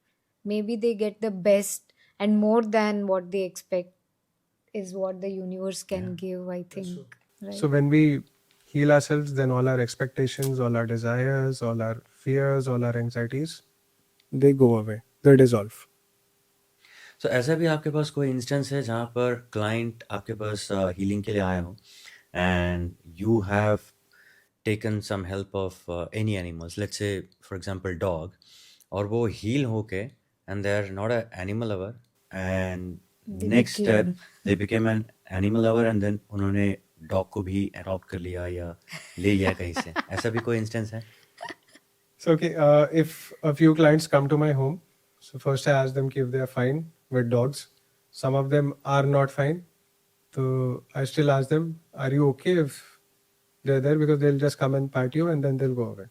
maybe they get the best and more than what they expect is what the universe can give, I think. Right? So when we heal ourselves, then all our expectations, all our desires, all our fears, all our anxieties, they go away. They dissolve. So ऐसा भी आपके पास कोई instance है जहाँ पर client आपके पास healing के लिए आए हो and you have taken some help of any animals, let's say for example dog, और वो heal होके and they're not an animal lover and They next step became. they became an animal lover and then उन्होंने dog को भी adopt कर लिया या ले लिया कहीं से, ऐसा भी कोई instance है? So, okay, if a few clients come to my home, so first I ask them if they are fine with dogs. Some of them are not fine. So I still ask them, are you okay if they're there? Because they'll just come and pat you and then they'll go away.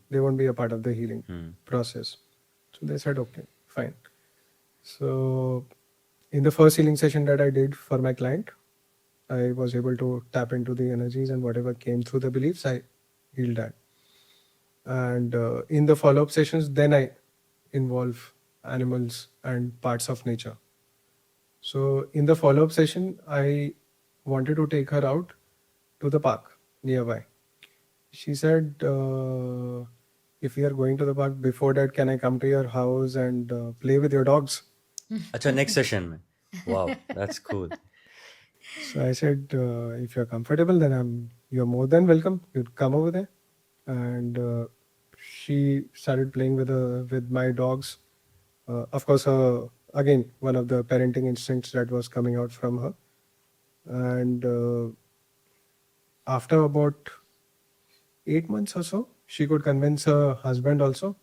They won't be a part of the healing process. So they said, okay, fine. So in the first healing session that I did for my client, I was able to tap into the energies and whatever came through the beliefs, I healed that. And in the follow-up sessions, then I involve animals and parts of nature. So in the follow-up session, I wanted to take her out to the park nearby. She said, if we are going to the park, before that, can I come to your house and play with your dogs? अच्छा, next session में. Wow, that's cool. So I said, if you're comfortable, then you're more than welcome. You'd come over there. And she started playing with my dogs. Of course, again, one of the parenting instincts that was coming out from her. And after about 8 months or so, she could convince her husband also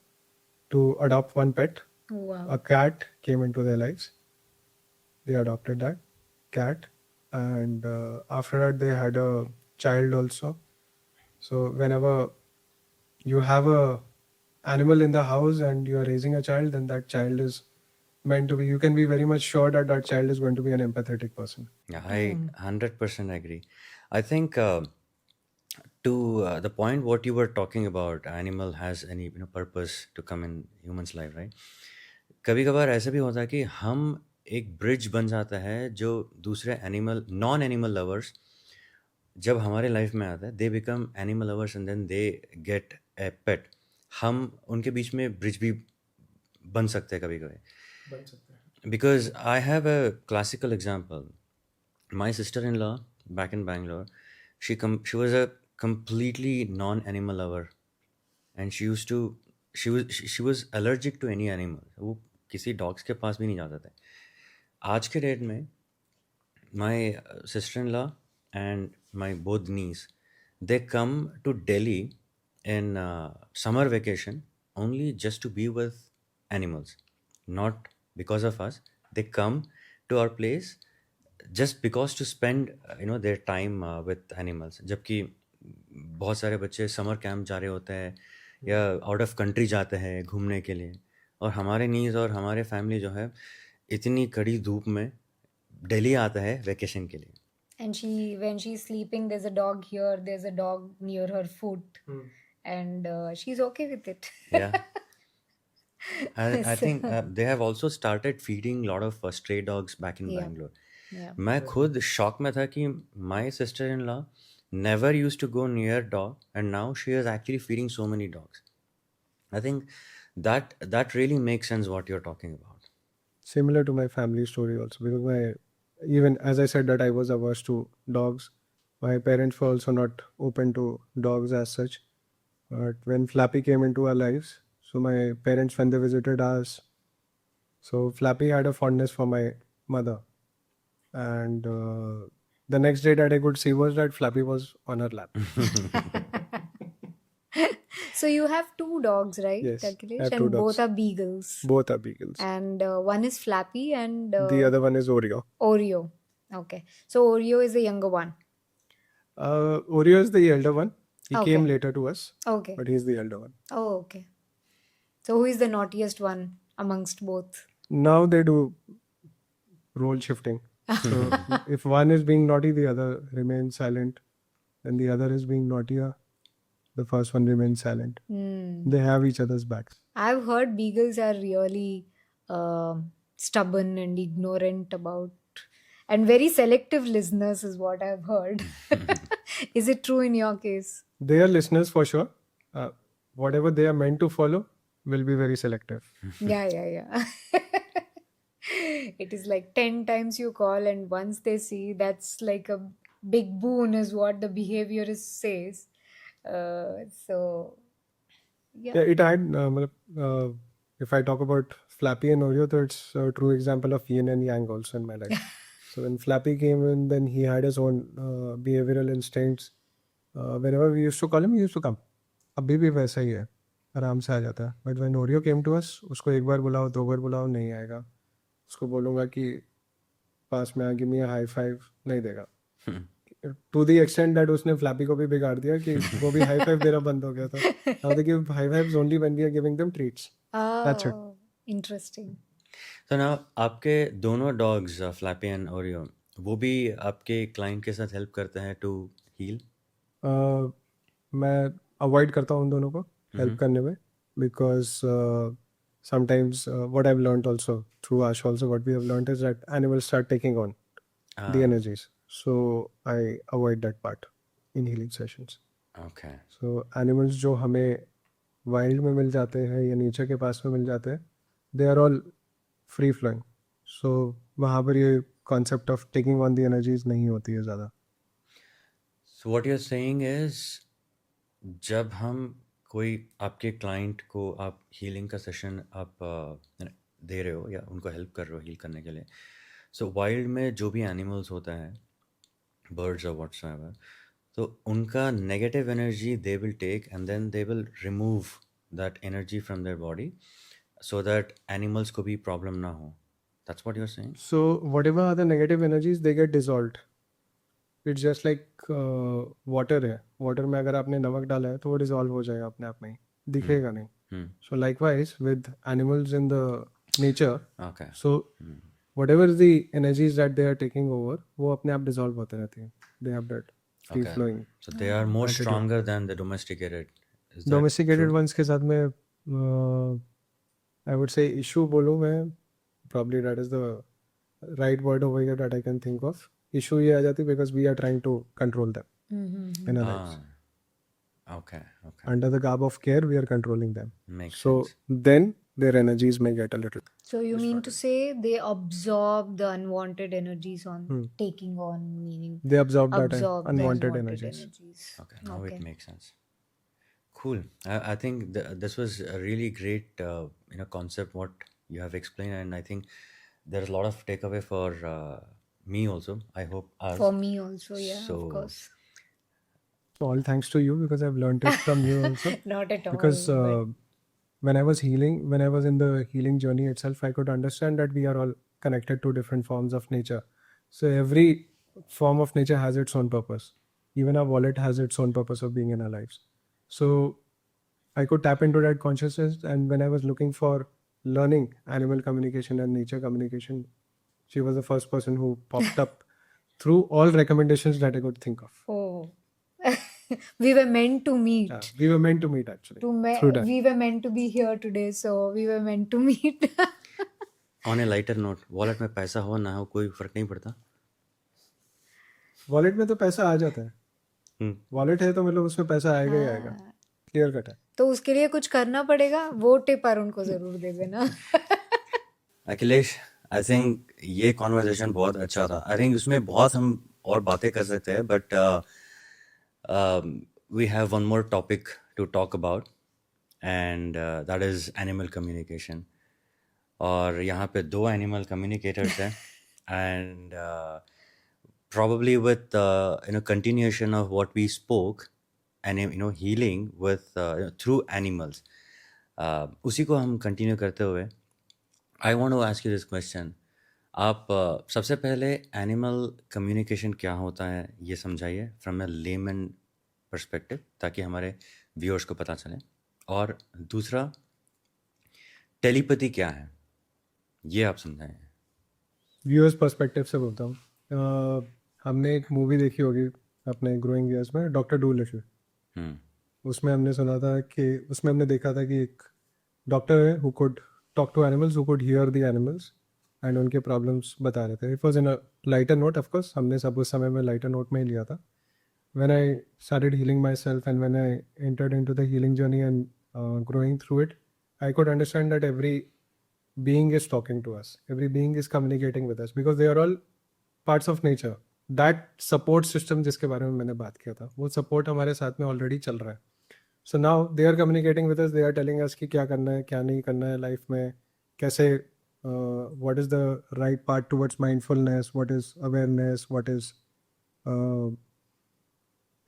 to adopt one pet. Wow. A cat came into their lives. They adopted that cat. And after that, they had a child also. So whenever you have a animal in the house and you are raising a child, then that child is meant to be, you can be very much sure that that child is going to be an empathetic person. Yeah, I 100% agree. I think to the point what you were talking about, animal has any purpose to come in human's life, right? कभी कभार ऐसा भी होता है कि हम एक bridge बन जाता है जो दूसरे एनिमल नॉन एनिमल लवर्स जब हमारे लाइफ में आता है, they become animal lovers and then they get a pet. हम उनके बीच में ब्रिज भी बन सकते हैं कभी कभी. Because I have a classical example. My sister in law back in Bangalore, she was a completely non-animal lover and she was allergic to any animal. वो किसी डॉग्स के पास भी नहीं जाते थे. आज के डेट में my sister in law and my both niece, they come to Delhi in summer vacation only just to be with animals, not because of us. They come to our place just because to spend their time with animals. जबकि बहुत सारे बच्चे summer camp जा रहे होते हैं या out of country जाते हैं घूमने के लिए, और हमारे नीज और हमारे फैमिली जो है इतनी कड़ी धूप में दिल्ली आता है वेकेशन के लिए. And when she's sleeping, there's a dog here, there's a dog near her foot, and she's okay with it. Yeah. I think they have also started feeding a lot of stray dogs back in Bangalore. Yeah. मैं खुद shock में था कि my sister-in-law never used to go near dog and now she is actually feeding so many dogs. I think that really makes sense what you're talking about. Similar to my family story also, because even as I said that I was averse to dogs, my parents were also not open to dogs as such. But when Flappy came into our lives, so my parents, when they visited us, so Flappy had a fondness for my mother. And the next day that I could see was that Flappy was on her lap. So you have 2 dogs, right? Yes, Akhilesh? I have 2 and dogs. both are beagles. Both are beagles. And one is Flappy and The other one is Oreo. Oreo. Okay. So Oreo is the younger one. Oreo is the elder one. He Okay. came later to us, Okay. but he's the elder one. Oh, okay. So who is the naughtiest one amongst both? Now they do role shifting. So if one is being naughty, the other remains silent. And the other is being naughtier, the first one remains silent. They have each other's backs. I've heard beagles are really stubborn and ignorant about, and very selective listeners is what I've heard. Is it true in your case? They are listeners for sure. Whatever they are meant to follow will be very selective. Yeah. It is like 10 times you call, and once they see, that's like a big boon, is what the behaviorist says. So, Yeah, yeah. it had. If I talk about Flappy and Oreo, so it's a true example of yin and yang also in my life. So when Flappy came in, then he had his own behavioral instincts. Whenever we used to call him, he used to come. अभी भी वैसा ही है, आराम से आ जाता है. But when Oreo came to us, उसको एक बार बुलाओ, दो बार बुलाओ, नहीं आएगा. उसको बोलूँगा कि पास में आ, give me a high five, नहीं देगा. To the extent that उसने फ्लैपी को भी बिगाड़ दिया कि वो भी हाई फाइव देना बंद हो गया था. Now they give high fives only when we are giving them treats. That's it. Oh, interesting. तो ना आपके दोनों डॉग्स फ्लैपी एंड ओरियो वो भी आपके क्लाइंट के साथ हेल्प करते हैं टू हील? मैं अवॉइड करता हूँ उन दोनों को हेल्प करने में, because sometimes what I've learned also through Ash also, what we have learned is that animals start taking on the energies. So I avoid that part in healing sessions. Okay. So animals जो हमें wild में मिल जाते हैं या nature के पास में मिल जाते हैं, they are all free flowing. So वहाँ पर ये concept of taking on the energies नहीं होती है ज़्यादा. So what you're saying is जब हम कोई आपके क्लाइंट को आप हीलिंग का सेशन आप दे रहे हो या उनको हेल्प कर रहे हो हील करने के लिए, सो वाइल्ड में जो भी एनिमल्स होता है, बर्ड्स और व्हाटसएवर, तो उनका negative energy they will take and then they will remove that energy from their body so that animals को भी प्रॉब्लम ना हो. That's what you are saying? So whatever are the negative energies, they get dissolved. It's just like water है. Water में अगर आपने नमक डाला है तो वो डिजॉल्व हो जाएगा अपने आप में ही, दिखेगा नहीं. So likewise with animals in the nature, Okay. so whatever the energies that they are taking over, वो अपने आप डिजॉल्व होते रहती हैं. They have that free Okay. flowing. So they are more stronger than the domesticated. Is that Domesticated true? ones के साथ में I would say issue बोलूँ मैं, probably that is the right word over here that I can think of. Issue ये आ जाती because we are trying to control them in our lives. Okay. Under the garb of care, we are controlling them. Makes So sense. then their energies may get a little. So you mean to say they absorb the unwanted energies on taking on, meaning They absorb that absorb the unwanted energies. Okay, now it makes sense. Cool. I think this was a really great concept what you have explained, and I think there's a lot of takeaway for me also. I hope us. For me also, yeah, So- of course. So all thanks to you because I've learned it from you also. Not at all. Because but- when I was in the healing journey itself, I could understand that we are all connected to different forms of nature. So every form of nature has its own purpose. Even our wallet has its own purpose of being in our lives. So I could tap into that consciousness, and when I was looking for learning animal communication and nature communication, she was the first person who popped up through all recommendations that I could think of. Oh. We were meant to meet. Yeah, we were meant to meet actually. Through that. We were meant to be here today, so we were meant to meet. On a lighter note, wallet में पैसा हो ना हो कोई फर्क नहीं पड़ता. Wallet में तो पैसा आ जाता है. वॉलेट है तो मतलब उसमें पैसा आएगा ही आएगा. क्लियर कट है. तो उसके लिए कुछ करना पड़ेगा, वो टिप पर उनको जरूर दे देना. अखिलेश, आई थिंक ये कॉन्वर्सेशन बहुत अच्छा था. आई थिंक उसमें बहुत हम और बातें कर सकते हैं, but we have one more topic to talk about, and that is animal communication. और यहाँ पे 2 animal communicators हैं, and probably with continuation of what we spoke, and healing with through animals, उसी को हम continue करते हुए I want to ask you this question. आप सबसे पहले एनिमल कम्युनिकेशन क्या होता है ये समझाइए फ्रॉम अ लेमन पर्सपेक्टिव, ताकि हमारे व्यूअर्स को पता चले. और दूसरा, टेलीपैथी क्या है ये आप समझाइए. व्यूअर्स पर्सपेक्टिव से बोलता हूँ. हमने एक मूवी देखी होगी अपने ग्रोइंग ईयर्स में, डॉक्टर डूलिटिल. उसमें हमने सुना था कि उसमें हमने देखा था कि एक डॉक्टर है who could talk to animals, who could hear the animals and उनके प्रॉब्लम्स बता रहे थे. It was in a lighter note. Of course हमने सब उस समय में लाइटर नोट में ही लिया था. when I started healing myself and when I entered into the healing journey and growing through it, I could understand that every being is talking to us, every being is communicating with us, because they are all parts of nature. That support system जिसके बारे में मैंने बात किया था, वो support हमारे साथ में already चल रहा है. So now they are communicating with us, they are telling us कि क्या करना है, क्या नहीं करना है लाइफ में, कैसे what is the right path towards mindfulness, what is awareness, what is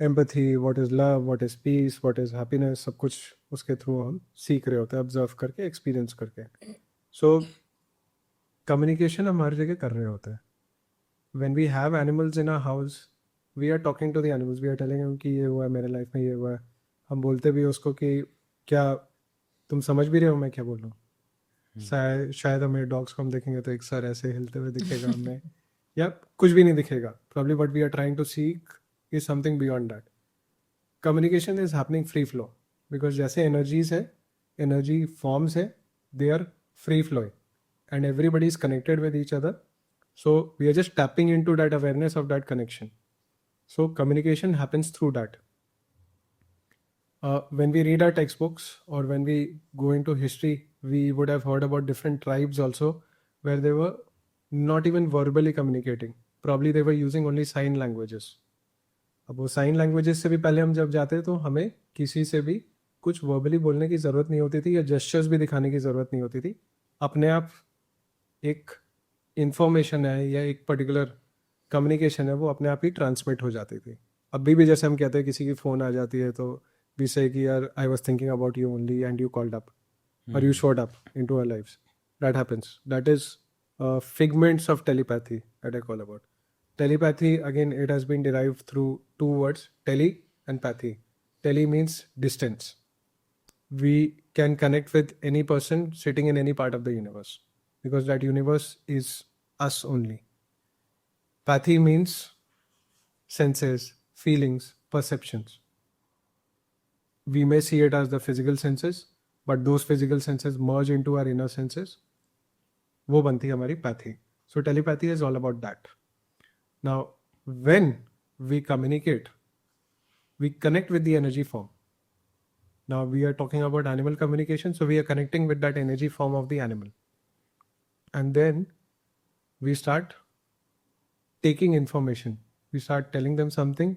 empathy, what is love, what is peace, what is happiness, सब कुछ उसके थ्रू हम सीख रहे होते हैं, ऑब्जर्व करके, एक्सपीरियंस करके. सो कम्युनिकेशन हम हर जगह कर रहे होते हैं. When we have animals in our house, we are talking to the animals, we are telling them कि ये हुआ है मेरे लाइफ में, ये हुआ है. हम बोलते भी उसको कि क्या तुम समझ भी रहे हो मैं क्या बोल रहा हूँ. शायद हमें डॉग्स को हम देखेंगे तो एक सर ऐसे हिलते हुए दिखेगा हमें, या कुछ भी नहीं दिखेगा. Probably what we are trying to seek is something beyond that. Communication is happening free flow, because जैसे energies है, energy forms है, they are free flowing and everybody is connected with each other. So we are just tapping into that awareness of that connection. So communication happens through that. When we read our textbooks or when we go into history, we would have heard about different tribes also where they were not even verbally communicating. Probably they were using only sign languages. अब वो sign languages से भी पहले हम जब जाते तो हमें किसी से भी कुछ वर्बली बोलने की ज़रूरत नहीं होती थी, या जेस्चर्स भी दिखाने की ज़रूरत नहीं होती थी. अपने आप एक इंफॉर्मेशन है या एक पर्टिकुलर कम्युनिकेशन है, वो अपने आप ही ट्रांसमिट हो जाती थी. अभी भी जैसे हम कहते हैं किसी की फ़ोन आ जाती है तो वी से कि यार I was thinking about you only and you called up और you showed up into our lives. That happens. That is figments of telepathy that I call about. Telepathy, again, it has been derived through two words, tele and pathy. Tele means distance. We can connect with any person sitting in any part of the universe, because that universe is us only. Pathy means senses, feelings, perceptions. We may see it as the physical senses, but those physical senses merge into our inner senses. वो बनती है हमारी pathy. So telepathy is all about that. Now, when we communicate, we connect with the energy form. Now, we are talking about animal communication, so we are connecting with that energy form of the animal. And then we start taking information. We start telling them something,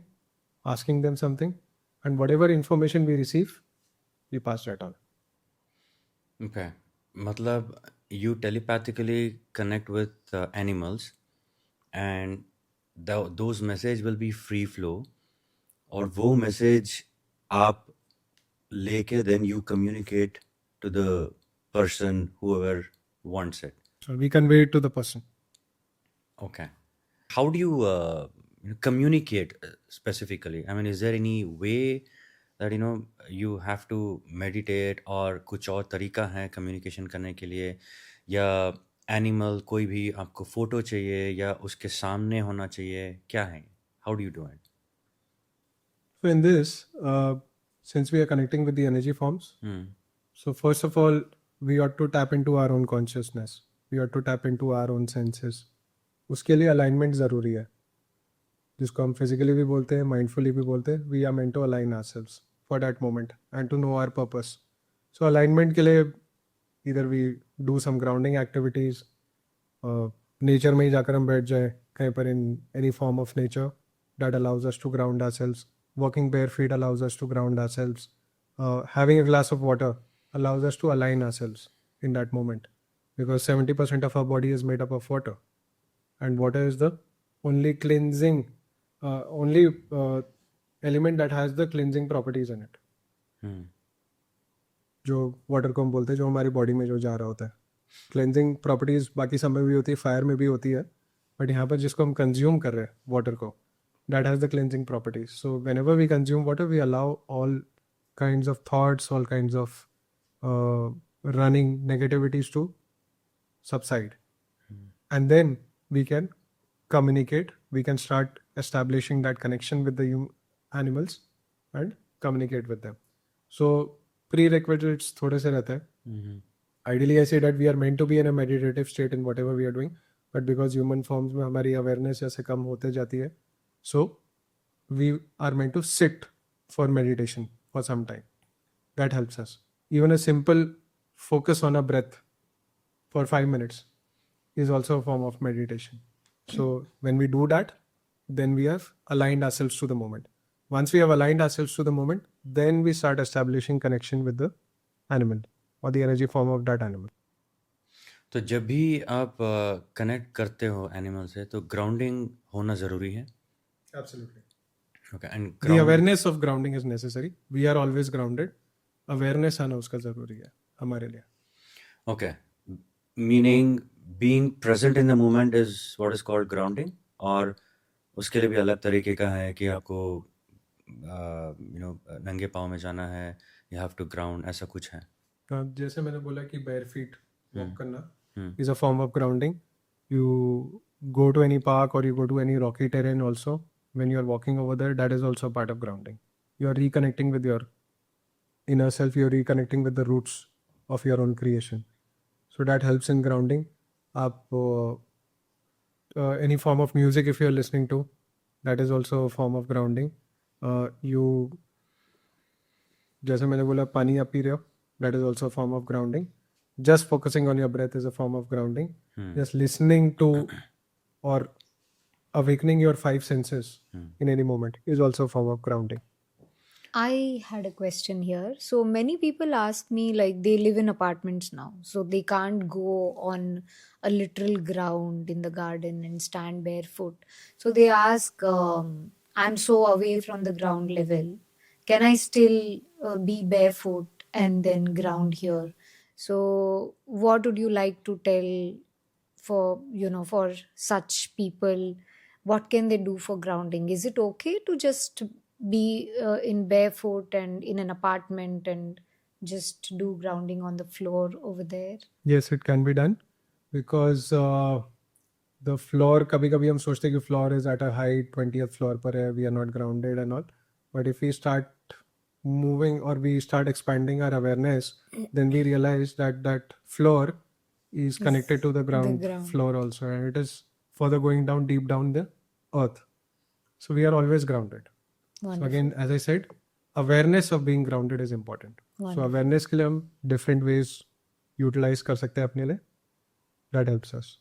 asking them something, and whatever information we receive, we pass that on. Okay. मतलब you telepathically connect with animals and those message will be free flow, और वो message आप लेके then you communicate to the person whoever wants it. So we convey it to the person. Okay. How do you communicate specifically? I mean, is there any way that you have to meditate और कुछ और तरीका है communication करने के लिए, या animal कोई भी आपको फोटो चाहिए या उसके सामने होना चाहिए, क्या है? How do you do it? So in this, since we are connecting with the energy forms, so first of all, we ought to tap into our own consciousness. We ought to tap into our own senses. उसके लिए alignment ज़रूरी है, जिसको हम physically भी बोलते हैं, mindfully भी बोलते हैं. We are meant to align ourselves for that moment and to know our purpose. So alignment के लिए either we do some grounding activities, nature में ही जाकर हम बैठ जाए कहीं पर, in any form of nature that allows us to ground ourselves. Walking bare feet allows us to ground ourselves. Having a glass of water allows us to align ourselves in that moment, because 70% of our body is made up of water, and water is the only cleansing, only element that has the cleansing properties in it. जो water को हम बोलते हैं, जो हमारी body में जो जा रहा होता है. क्लेंजिंग प्रॉपर्टीज बाकी सब में भी होती है, फायर में भी होती है, बट यहाँ पर जिसको हम कंज्यूम कर रहे हैं वाटर को, that has the cleansing properties. So whenever we consume water, we allow all kinds of thoughts, all kinds of running negativities to subside. And then we can communicate. We can start establishing that connection with the animals and communicate with them. So prerequisites थोड़े से रहते हैं. Ideally, I say that we are meant to be in a meditative state in whatever we are doing, but because human forms में हमारी awareness ऐसे कम होते जाती है, so we are meant to sit for meditation for some time. That helps us. Even a simple focus on a breath for 5 minutes is also a form of meditation. So when we do that, then we have aligned ourselves to the moment. Once we have aligned ourselves to the moment, then we start establishing connection with the animal or the energy form of that animal. तो जब भी आप connect करते हो animal से तो grounding होना ज़रूरी है. Absolutely. Okay and The awareness of grounding is necessary. We are always grounded. Awareness आना उसका जरूरी है हमारे लिए. Okay meaning being present in the moment is what is called grounding, और उसके लिए भी अलग तरीके का है कि आपको नंगे पाँव में जाना है, यू हैव टू ग्राउंड, ऐसा कुछ है. जैसे मैंने बोला कि bare feet walk करना is a form of grounding. You go to any park or you go to any rocky terrain also. When you are walking over there, that is also part of grounding. You are reconnecting with your inner self. You are reconnecting with the roots of your own creation. So that helps in grounding. Up any form of music if you are listening to, that is also a form of grounding. You जैसे मैंने बोला पानी आप P रहे हो, that is also a form of grounding. Just focusing on your breath is a form of grounding. Just listening to or awakening your five senses in any moment is also a form of grounding. I had a question here. So many people ask me, like, they live in apartments now, so they can't go on a literal ground in the garden and stand barefoot. So they ask, I'm so away from the ground level. Can I still be barefoot and then ground here? So what would you like to tell for such people? What can they do for grounding? Is it okay to just be in barefoot and in an apartment and just do grounding on the floor over there? Yes, it can be done because the floor, कभी कभी हम सोचते हैं कि floor is at a height 20th floor पर है, we are not grounded and all. But if we start moving or we start expanding our awareness, then we realize that that floor is connected to the ground floor also, and it is further going down deep down the earth. So we are always grounded. Wonderful. So again, as I said, awareness of being grounded is important. Wonderful. So awareness के लिए हम different ways utilize कर सकते हैं अपने लिए. That helps us.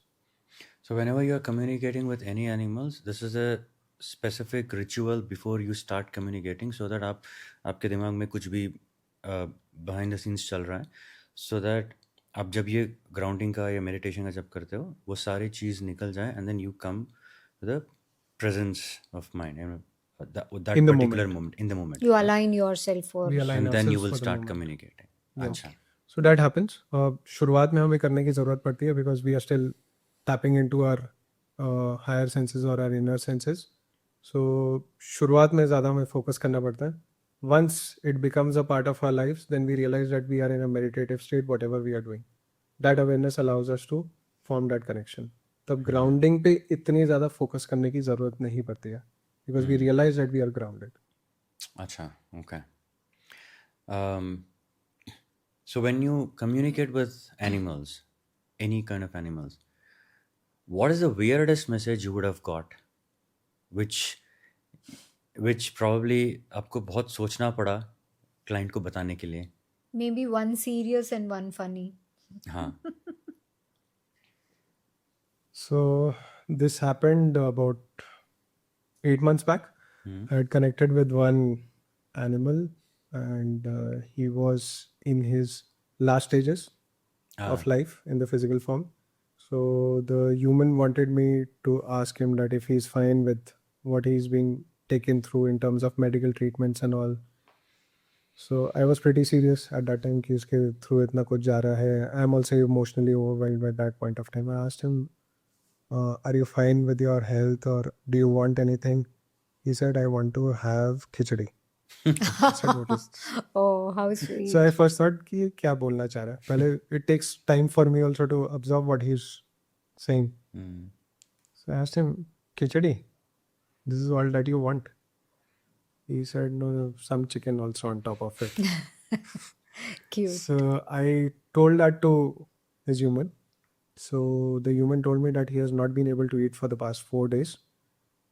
So whenever you are communicating with any animals, this is a specific ritual before you start communicating, so that आपके दिमाग में कुछ भी behind the scenes चल रहा है, so that आप जब ये grounding का या meditation का जब करते हो, वो सारी चीज़ निकल जाए, and then you come to the presence of mind, that In the particular moment, in the moment, You align yourself for We align and then you ourselves will for the start moment. communicating. Yeah. अच्छा. So that happens. शुरुआत में हमें करने की ज़रूरत पड़ती है because we are still tapping into our higher senses or our inner senses. So शुरुआत में ज़्यादा हमें focus करना पड़ता है. Once it becomes a part of our lives, then we realize that we are in a meditative state, whatever we are doing. That awareness allows us to form that connection. तब grounding पे इतनी ज़्यादा focus करने की ज़रूरत नहीं पड़ती है because we realize that we are grounded. अच्छा, okay. So when you communicate with animals, any kind of animals, what is the weirdest message you would have got, which probably आपको बहुत सोचना पड़ा client को बताने के लिए? maybe one serious and one funny. हाँ. So this happened about 8 months back. I had connected with one animal, and he was in his last stages of life in the physical form. So the human wanted me to ask him that if he's fine with what he's being taken through in terms of medical treatments and all. So I was pretty serious at that time कि इसके through इतना कुछ जा रहा है. I'm also emotionally overwhelmed at that point of time. I asked him, are you fine with your health or do you want anything? He said, I want to have khichdi. I said, what is this? Oh, how sweet. So I first thought कि क्या बोलना चाह रहा है. पहले it takes time for me also to absorb what he's saying. So I asked him, khichdi, this is all that you want? He said, no, some chicken also on top of it. Cute. So I told that to his human. So the human told me that he has not been able to eat for the past 4 days.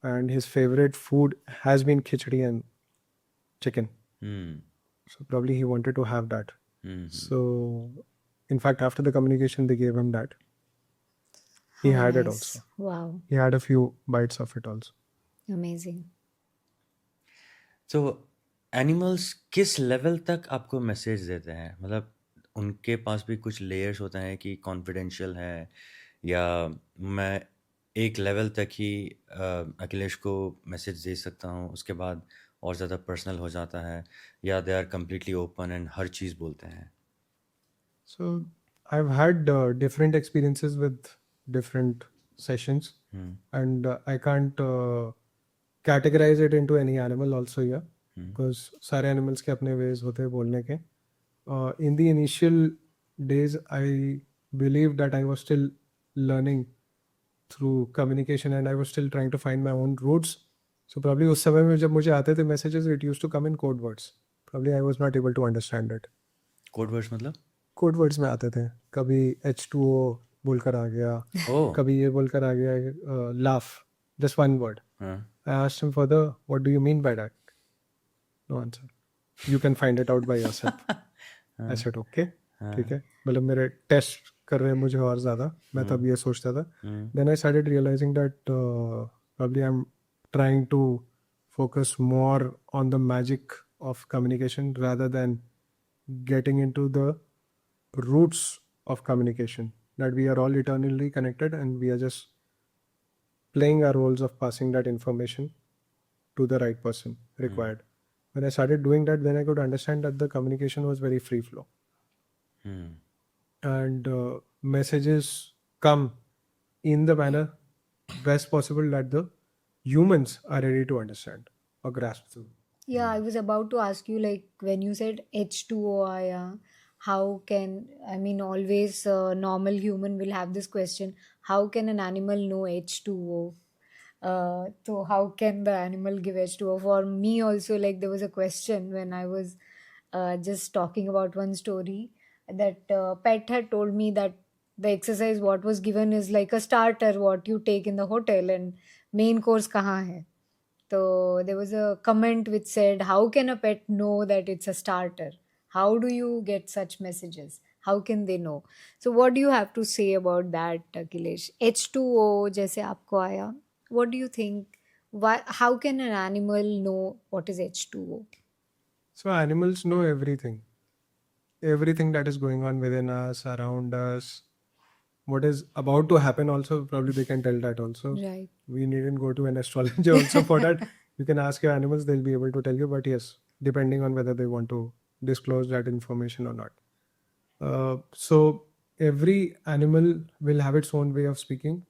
and his favorite food has been khichdi and chicken. So probably he wanted to have that. So in fact, after the communication, they gave him that. He How had it nice. also. Wow. He had a few bites of it also. Amazing. तो animals किस level तक आपको message देते हैं? मतलब उनके पास भी कुछ लेयर्स होते हैं कि कॉन्फिडेंशियल है, या मैं एक लेवल तक ही अखिलेश को मैसेज दे सकता हूँ, उसके बाद और ज़्यादा पर्सनल हो जाता है, या they are completely open and हर चीज़ बोलते हैं? So I've had different experiences with different sessions, and I can't categorize it into any animal also here, because सारे animals के अपने ways होते हैं बोलने के. In the initial days, I believe that I was still learning through communication and I was still trying to find my own roots. So probably उस समय में जब मुझे आते थे messages, it used to come in code words. Probably I was not able to understand it. Code words मतलब? Code words में आते थे, कभी H2O बोलकर आ गया, ओह, कभी ये बोलकर आ गया, laugh, just one word. हाँ, I asked him further, what do you mean by that? No answer. You can find it out by yourself. I said okay, ठीक है. मतलब मेरे टेस्ट कर रहे हैं मुझे और ज़्यादा, मैं तब ये सोचता था. Then I started realizing that probably I'm trying to focus more on the magic of communication rather than getting into the roots of communication, that we are all eternally connected and we are just playing our roles of passing that information to the right person required. When I started doing that, then I could understand that the communication was very free flow. And messages come in the manner best possible that the humans are ready to understand or grasp through. Yeah, I was about to ask you, like, when you said H2O, how can, I mean, always normal human will have this question, how can an animal know H2O? So how can the animal give H2O? For me also, like, there was a question when I was just talking about one story, that pet had told me that the exercise what was given is like a starter what you take in the hotel, and main course kahan hai. So there was a comment which said, how can a pet know that it's a starter? How do you get such messages? How can they know? So what do you have to say about that, Akhilesh? H2O जैसे आपको आया, what do you think? Why? How can an animal know what is H2O? So animals know everything that is going on within us, around us, what is about to happen also. Probably they can tell that also. Right. We needn't go to an astrologer also for that. You can ask your animals, they'll be able to tell you. But yes, depending on whether they want to disclose that information or not. So every animal will have its own way of speaking.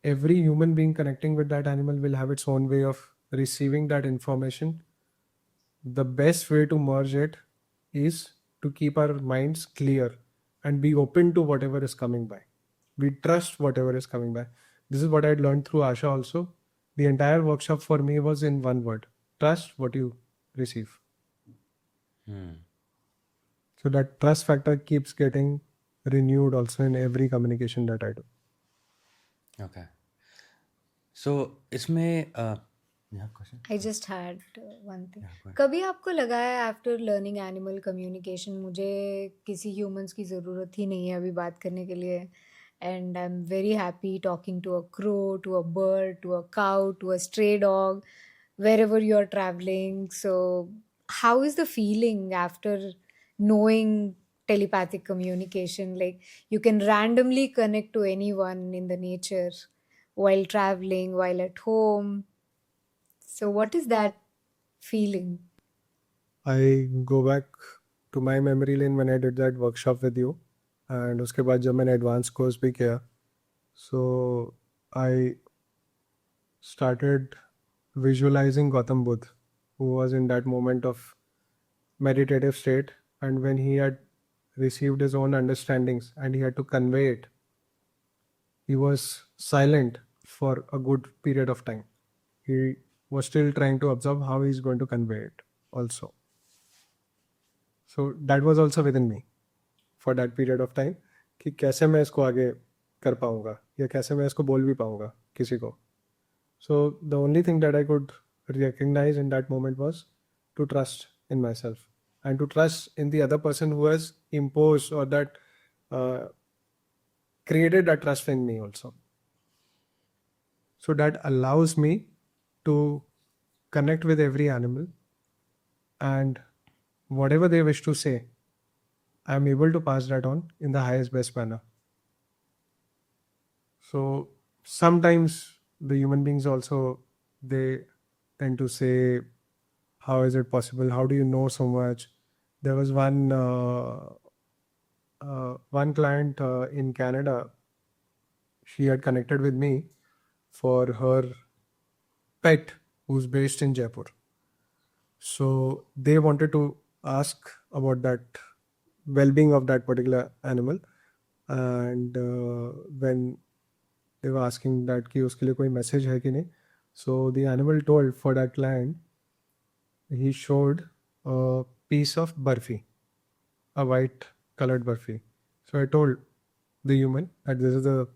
Every human being connecting with that animal will have its own way of receiving that information. The best way to merge it is to keep our minds clear and be open to whatever is coming by. We trust whatever is coming by. This is what I learned through Asha also. The entire workshop for me was in one word: trust what you receive. So that trust factor keeps getting renewed also in every communication that I do. Okay. So इसमें yeah, question? I just had one thing. Yeah, go ahead. कभी आपको लगा है after learning animal communication मुझे किसी humans की ज़रूरत ही नहीं है अभी बात करने के लिए, and I am very happy talking to a crow, to a bird, to a cow, to a stray dog, wherever you are traveling? So how is the feeling after knowing telepathic communication? Like, you can randomly connect to anyone in the nature while traveling, while at home. So what is that feeling? I go back to my memory lane when I did that workshop with you, and उसके बाद जब मैंने advanced course भी किया, so I started visualizing Gautam Buddha, who was in that moment of meditative state, and when he had received his own understandings and he had to convey it, he was silent for a good period of time. He was still trying to observe how he's going to convey it also. So that was also within me for that period of time, कि कैसे मैं इसको आगे कर पाऊंगा या कैसे मैं इसको बोल भी पाऊंगा किसी को. So the only thing that I could recognize in that moment was to trust in myself and to trust in the other person who has imposed or that uh, created that trust in me also. So that allows me to connect with every animal, and whatever they wish to say, I'm able to pass that on in the highest best manner. So sometimes the human beings also, they tend to say, how is it possible? How do you know so much? There was one client in Canada. She had connected with me for her pet who's based in Jaipur. So they wanted to ask about that well-being of that particular animal, and when they were asking that कि उसके लिए कोई message है कि नहीं, so the animal told for that client, he showed a piece of barfi, a white colored barfi. So I told the human that this is the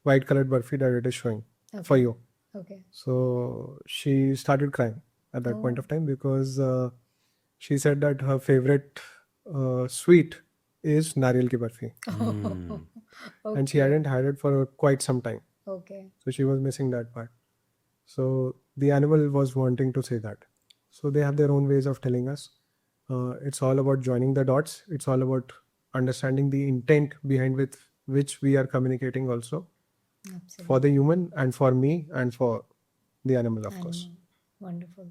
white colored barfi that it is showing for you. Okay. So she started crying at that point Oh. of time because she said that her favorite sweet is nariyal ki barfi, and she Okay. hadn't had it for quite some time. Okay. So she was missing that part. So the animal was wanting to say that. So they have their own ways of telling us. It's all about joining the dots. It's all about understanding the intent behind with which we are communicating also, Absolutely. for the human and for me and for the animal, of course. Animal. Wonderful.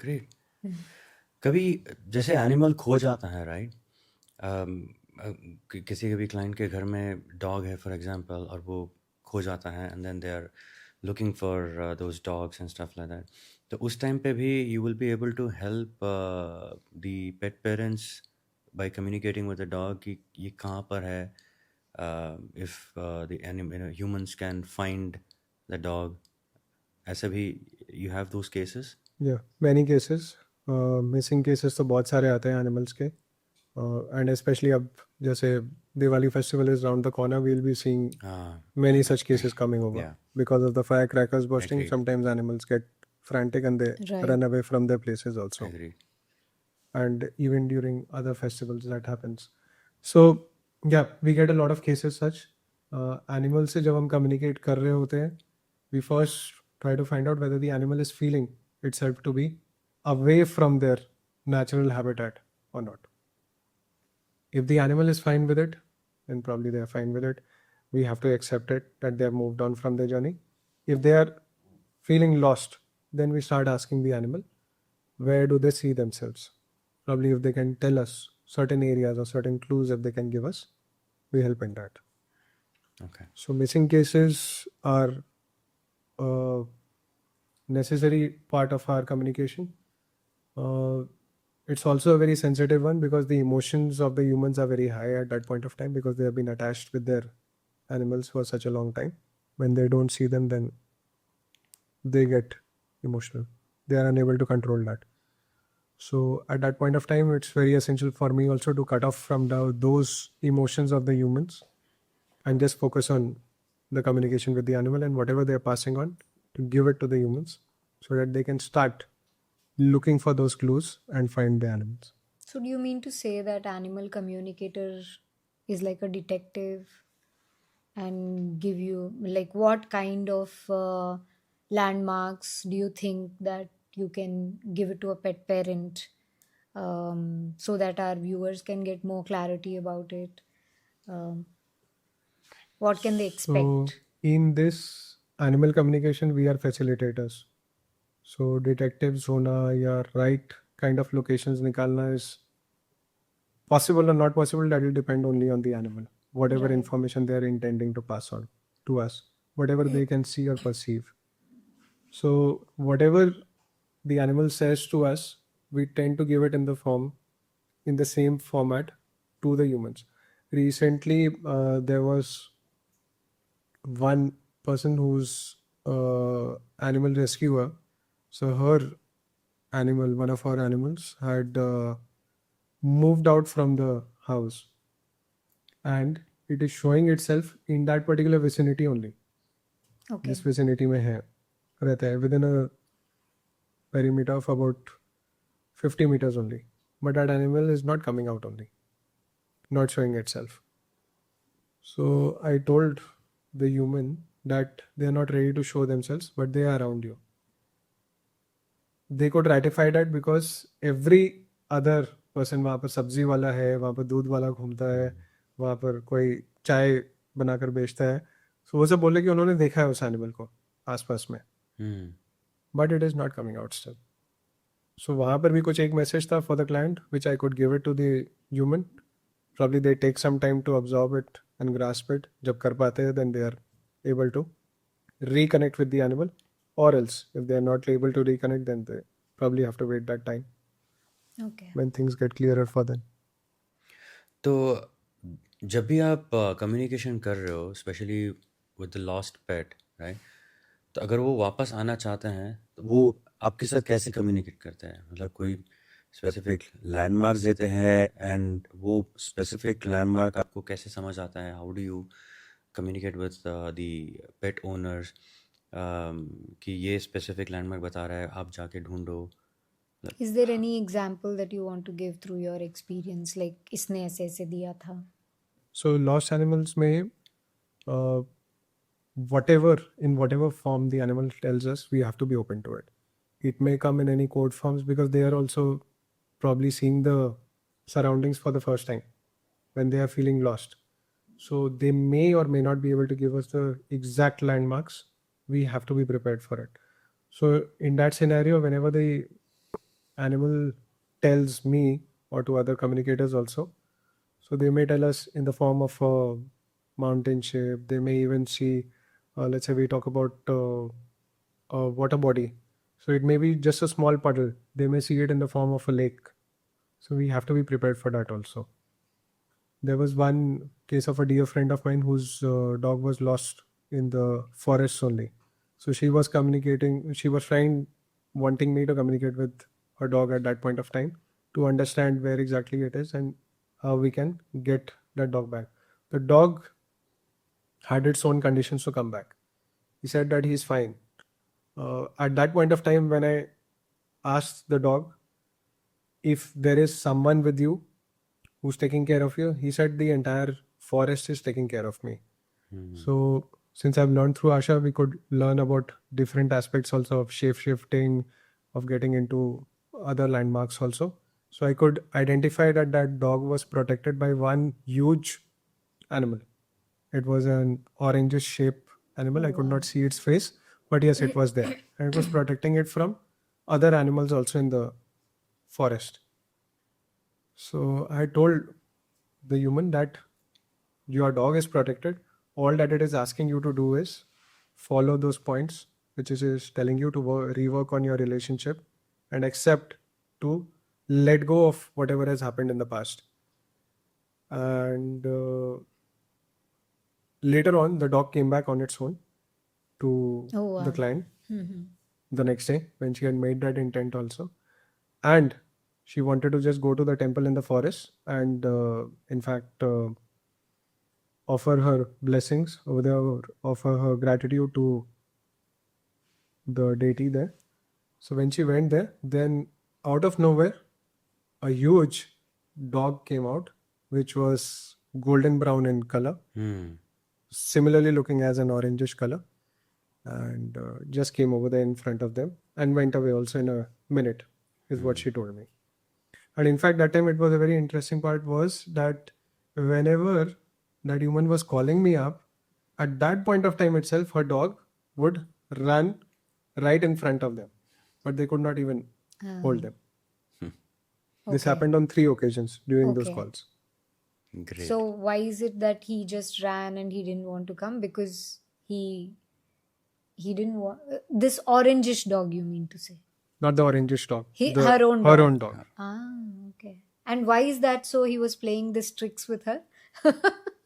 Great. कभी जैसे animal खो जाता है, right? किसी के भी client के घर में डॉग है फॉर एग्जांपल, और वो खो जाता है and then they are looking for those dogs and stuff like that. तो उस टाइम पे भी you will be able to help the pet parents by communicating with the dog कि ये कहाँ पर है, if the humans can find the dog. ऐसे भी you have those cases? Yeah, many cases. Missing cases तो बहुत सारे आते हैं animals के, and especially अब जैसे Diwali festival is around the corner, we'll be seeing many such cases coming over. Yeah. Because of the firecrackers bursting. Agreed. Sometimes animals get frantic and they Right. run away from their places also. Agreed. And even during other festivals that happens. So yeah, we get a lot of cases such. Animals से जब हम communicate कर रहे होते हैं, we first try to find out whether the animal is feeling itself to be away from their natural habitat or not. If the animal is fine with it, then probably they are fine with it. We have to accept it that they have moved on from their journey. If they are feeling lost, then we start asking the animal, where do they see themselves? Probably if they can tell us certain areas or certain clues, if they can give us, we help in that. Okay. So missing cases are a necessary part of our communication. It's also a very sensitive one because the emotions of the humans are very high at that point of time because they have been attached with their animals for such a long time. When they don't see them, then they get emotional. They are unable to control that. So at that point of time, it's very essential for me also to cut off from those emotions of the humans and just focus on the communication with the animal and whatever they're passing on, to give it to the humans so that they can start looking for those clues and find the animals. So do you mean to say that animal communicator is like a detective and give you, like, what kind of landmarks do you think that you can give it to a pet parent, so that our viewers can get more clarity about it? What can they expect? So in this animal communication, we are facilitators. So detectives होना या right kind of locations निकालना is possible or not possible, that will depend only on the animal. Whatever Right. information they are intending to pass on to us, whatever they can see or perceive. So whatever the animal says to us, we tend to give it in the same format to the humans. Recently, there was one person who's animal rescuer. So her animal, one of our animals, had moved out from the house, and it is showing itself in that particular vicinity only. Okay. This vicinity में है. रहता है within a perimeter of about 50 meters only. But that animal is not coming out only, not showing itself. So I told the human that they are not ready to show themselves, but they are around you. They could ratify that because every other person, वहाँ पर सब्जी वाला है, वहाँ पर दूध वाला घूमता है, वहाँ पर कोई चाय बनाकर बेचता है, so वो सब बोले कि उन्होंने देखा है उस एनिमल को आसपास में, but it is not coming out still. So वहाँ पर भी कुछ एक मैसेज था for the client which I could give it to the human. Probably they take some time to absorb it and grasp it. जब कर पाते हैं then they are able to reconnect with the animal, or else if they are not able to reconnect then they probably have to wait that time Okay. when things get clearer for them. तो जब भी आप communication कर रहे हो, specially with the lost pet, right, तो अगर वो वापस आना चाहते हैं तो वो आपके साथ कैसे कम्युनिकेट करते हैं? मतलब कोई स्पेसिफिक लैंडमार्क्स देते हैं, एंड वो स्पेसिफिक लैंडमार्क आपको कैसे समझ आता है? How do you communicate with the pet owners कि ये स्पेसिफिक लैंडमार्क बता रहा है, आप जाके ढूंढो? Is there any example that you want to give through your experience, like इसने ऐसे ऐसे दिया था? So lost animals may whatever form the animal tells us, we have to be open to it. It may come in any code forms because they are also probably seeing the surroundings for the first time when they are feeling lost. So they may or may not be able to give us the exact landmarks. We have to be prepared for it. So in that scenario, whenever the animal tells me or to other communicators also, so they may tell us in the form of a mountain shape. They may even see, let's say we talk about a water body. So it may be just a small puddle. They may see it in the form of a lake. So we have to be prepared for that also. There was one case of a dear friend of mine whose dog was lost in the forests only. So she was communicating, she was wanting me to communicate with her dog at that point of time to understand where exactly it is and how we can get that dog back. The dog had its own conditions to come back. He said that he's fine. At that point of time, when I asked the dog if there is someone with you who's taking care of you, he said the entire forest is taking care of me. So since I've learned through Asha, we could learn about different aspects also of shape shifting, of getting into other landmarks also. So I could identify that that dog was protected by one huge animal. It was an orangish shape animal. I could not see its face, but yes, it was there. And it was protecting it from other animals also in the forest. So I told the human that your dog is protected. All that it is asking you to do is follow those points, which is telling you to rework on your relationship and accept to let go of whatever has happened in the past. And later on, the dog came back on its own to the client the next day when she had made that intent also. And she wanted to just go to the temple in the forest and in fact offer her blessings over there, or offer her gratitude to the deity there. So when she went there, then out of nowhere, a huge dog came out, which was golden brown in color, similarly looking as an orangish color, and just came over there in front of them and went away also in a minute, is what she told me. And in fact, that time it was a very interesting part was that whenever that human was calling me up, at that point of time itself, her dog would run right in front of them, but they could not even hold them. This happened on 3 occasions during those calls. Great. So why is it that he just ran and he didn't want to come? Because he didn't want this orangish dog, you mean to say? Not the orangish dog. Her own Her dog. own dog. Ah, okay. And why is that so? He was playing these tricks with her?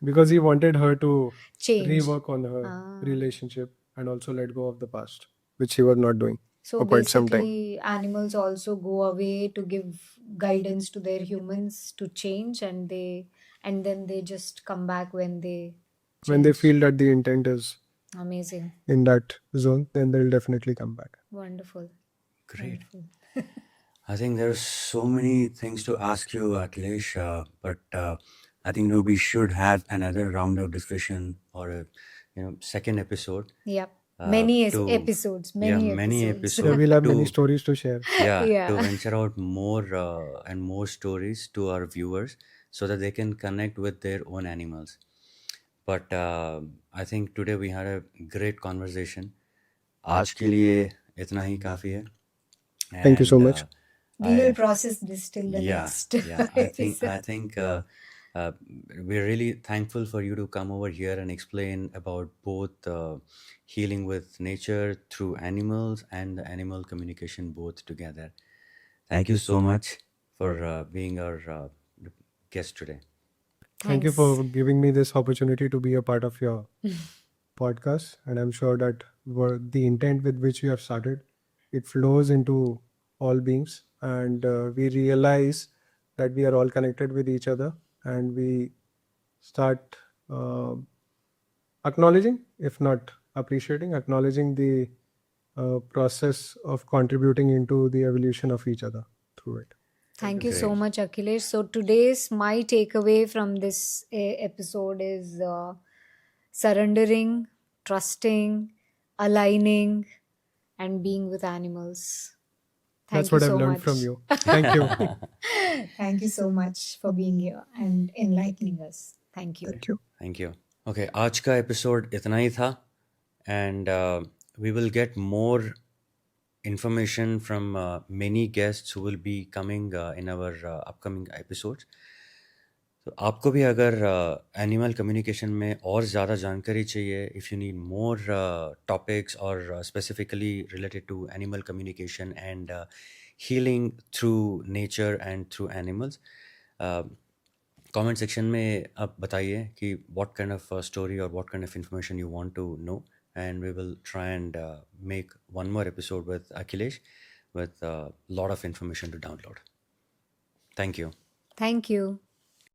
Because he wanted her to Change. rework on her relationship and also let go of the past, which she was not doing So for quite some time. basically, animals also go away to give guidance to their humans to change, and then they just come back when they When they feel that the intent is Amazing. in that zone, then they'll definitely come back. Wonderful. Great. Wonderful. I think there's so many things to ask you, Akhilesh, but I think we should have another round of discussion or a second episode. Yep. Many to episodes. yeah, Many many episodes. Yeah, episodes we'll have many to stories to share. to Yeah. venture out more and more stories to our viewers so that they can connect with their own animals. But I think today we had a great conversation. आज के लिए इतना ही काफी है. Thank you so And much. We will process this till the yeah, next yeah. I episode. think we're really thankful for you to come over here and explain about both healing with nature through animals and the animal communication both together. Thank you so much for being our guest today. Thank you for giving me this opportunity to be a part of your podcast. And I'm sure that the intent with which you have started, it flows into all beings. And we realize that we are all connected with each other. And we start acknowledging, if not appreciating, acknowledging the process of contributing into the evolution of each other through it. Thank you so Great. much, Akhilesh. So today's my takeaway from this episode is surrendering, trusting, aligning, and being with animals. That's Thank what you I've so learned much. from you. Thank you. Thank you so much for being here and enlightening us. Thank you. Thank you. Thank you. Okay, आज का episode इतना ही था and we will get more information from many guests who will be coming in our upcoming episodes. तो आपको भी अगर animal communication में और ज़्यादा जानकारी चाहिए, if you need more topics और specifically related to animal communication and healing through nature and through animals, comment section में आप बताइए कि व्हाट काइंड ऑफ स्टोरी और what kind of information you want to know, and we will try and make one more episode with Akhilesh with a lot of information to download. Thank you. Thank you.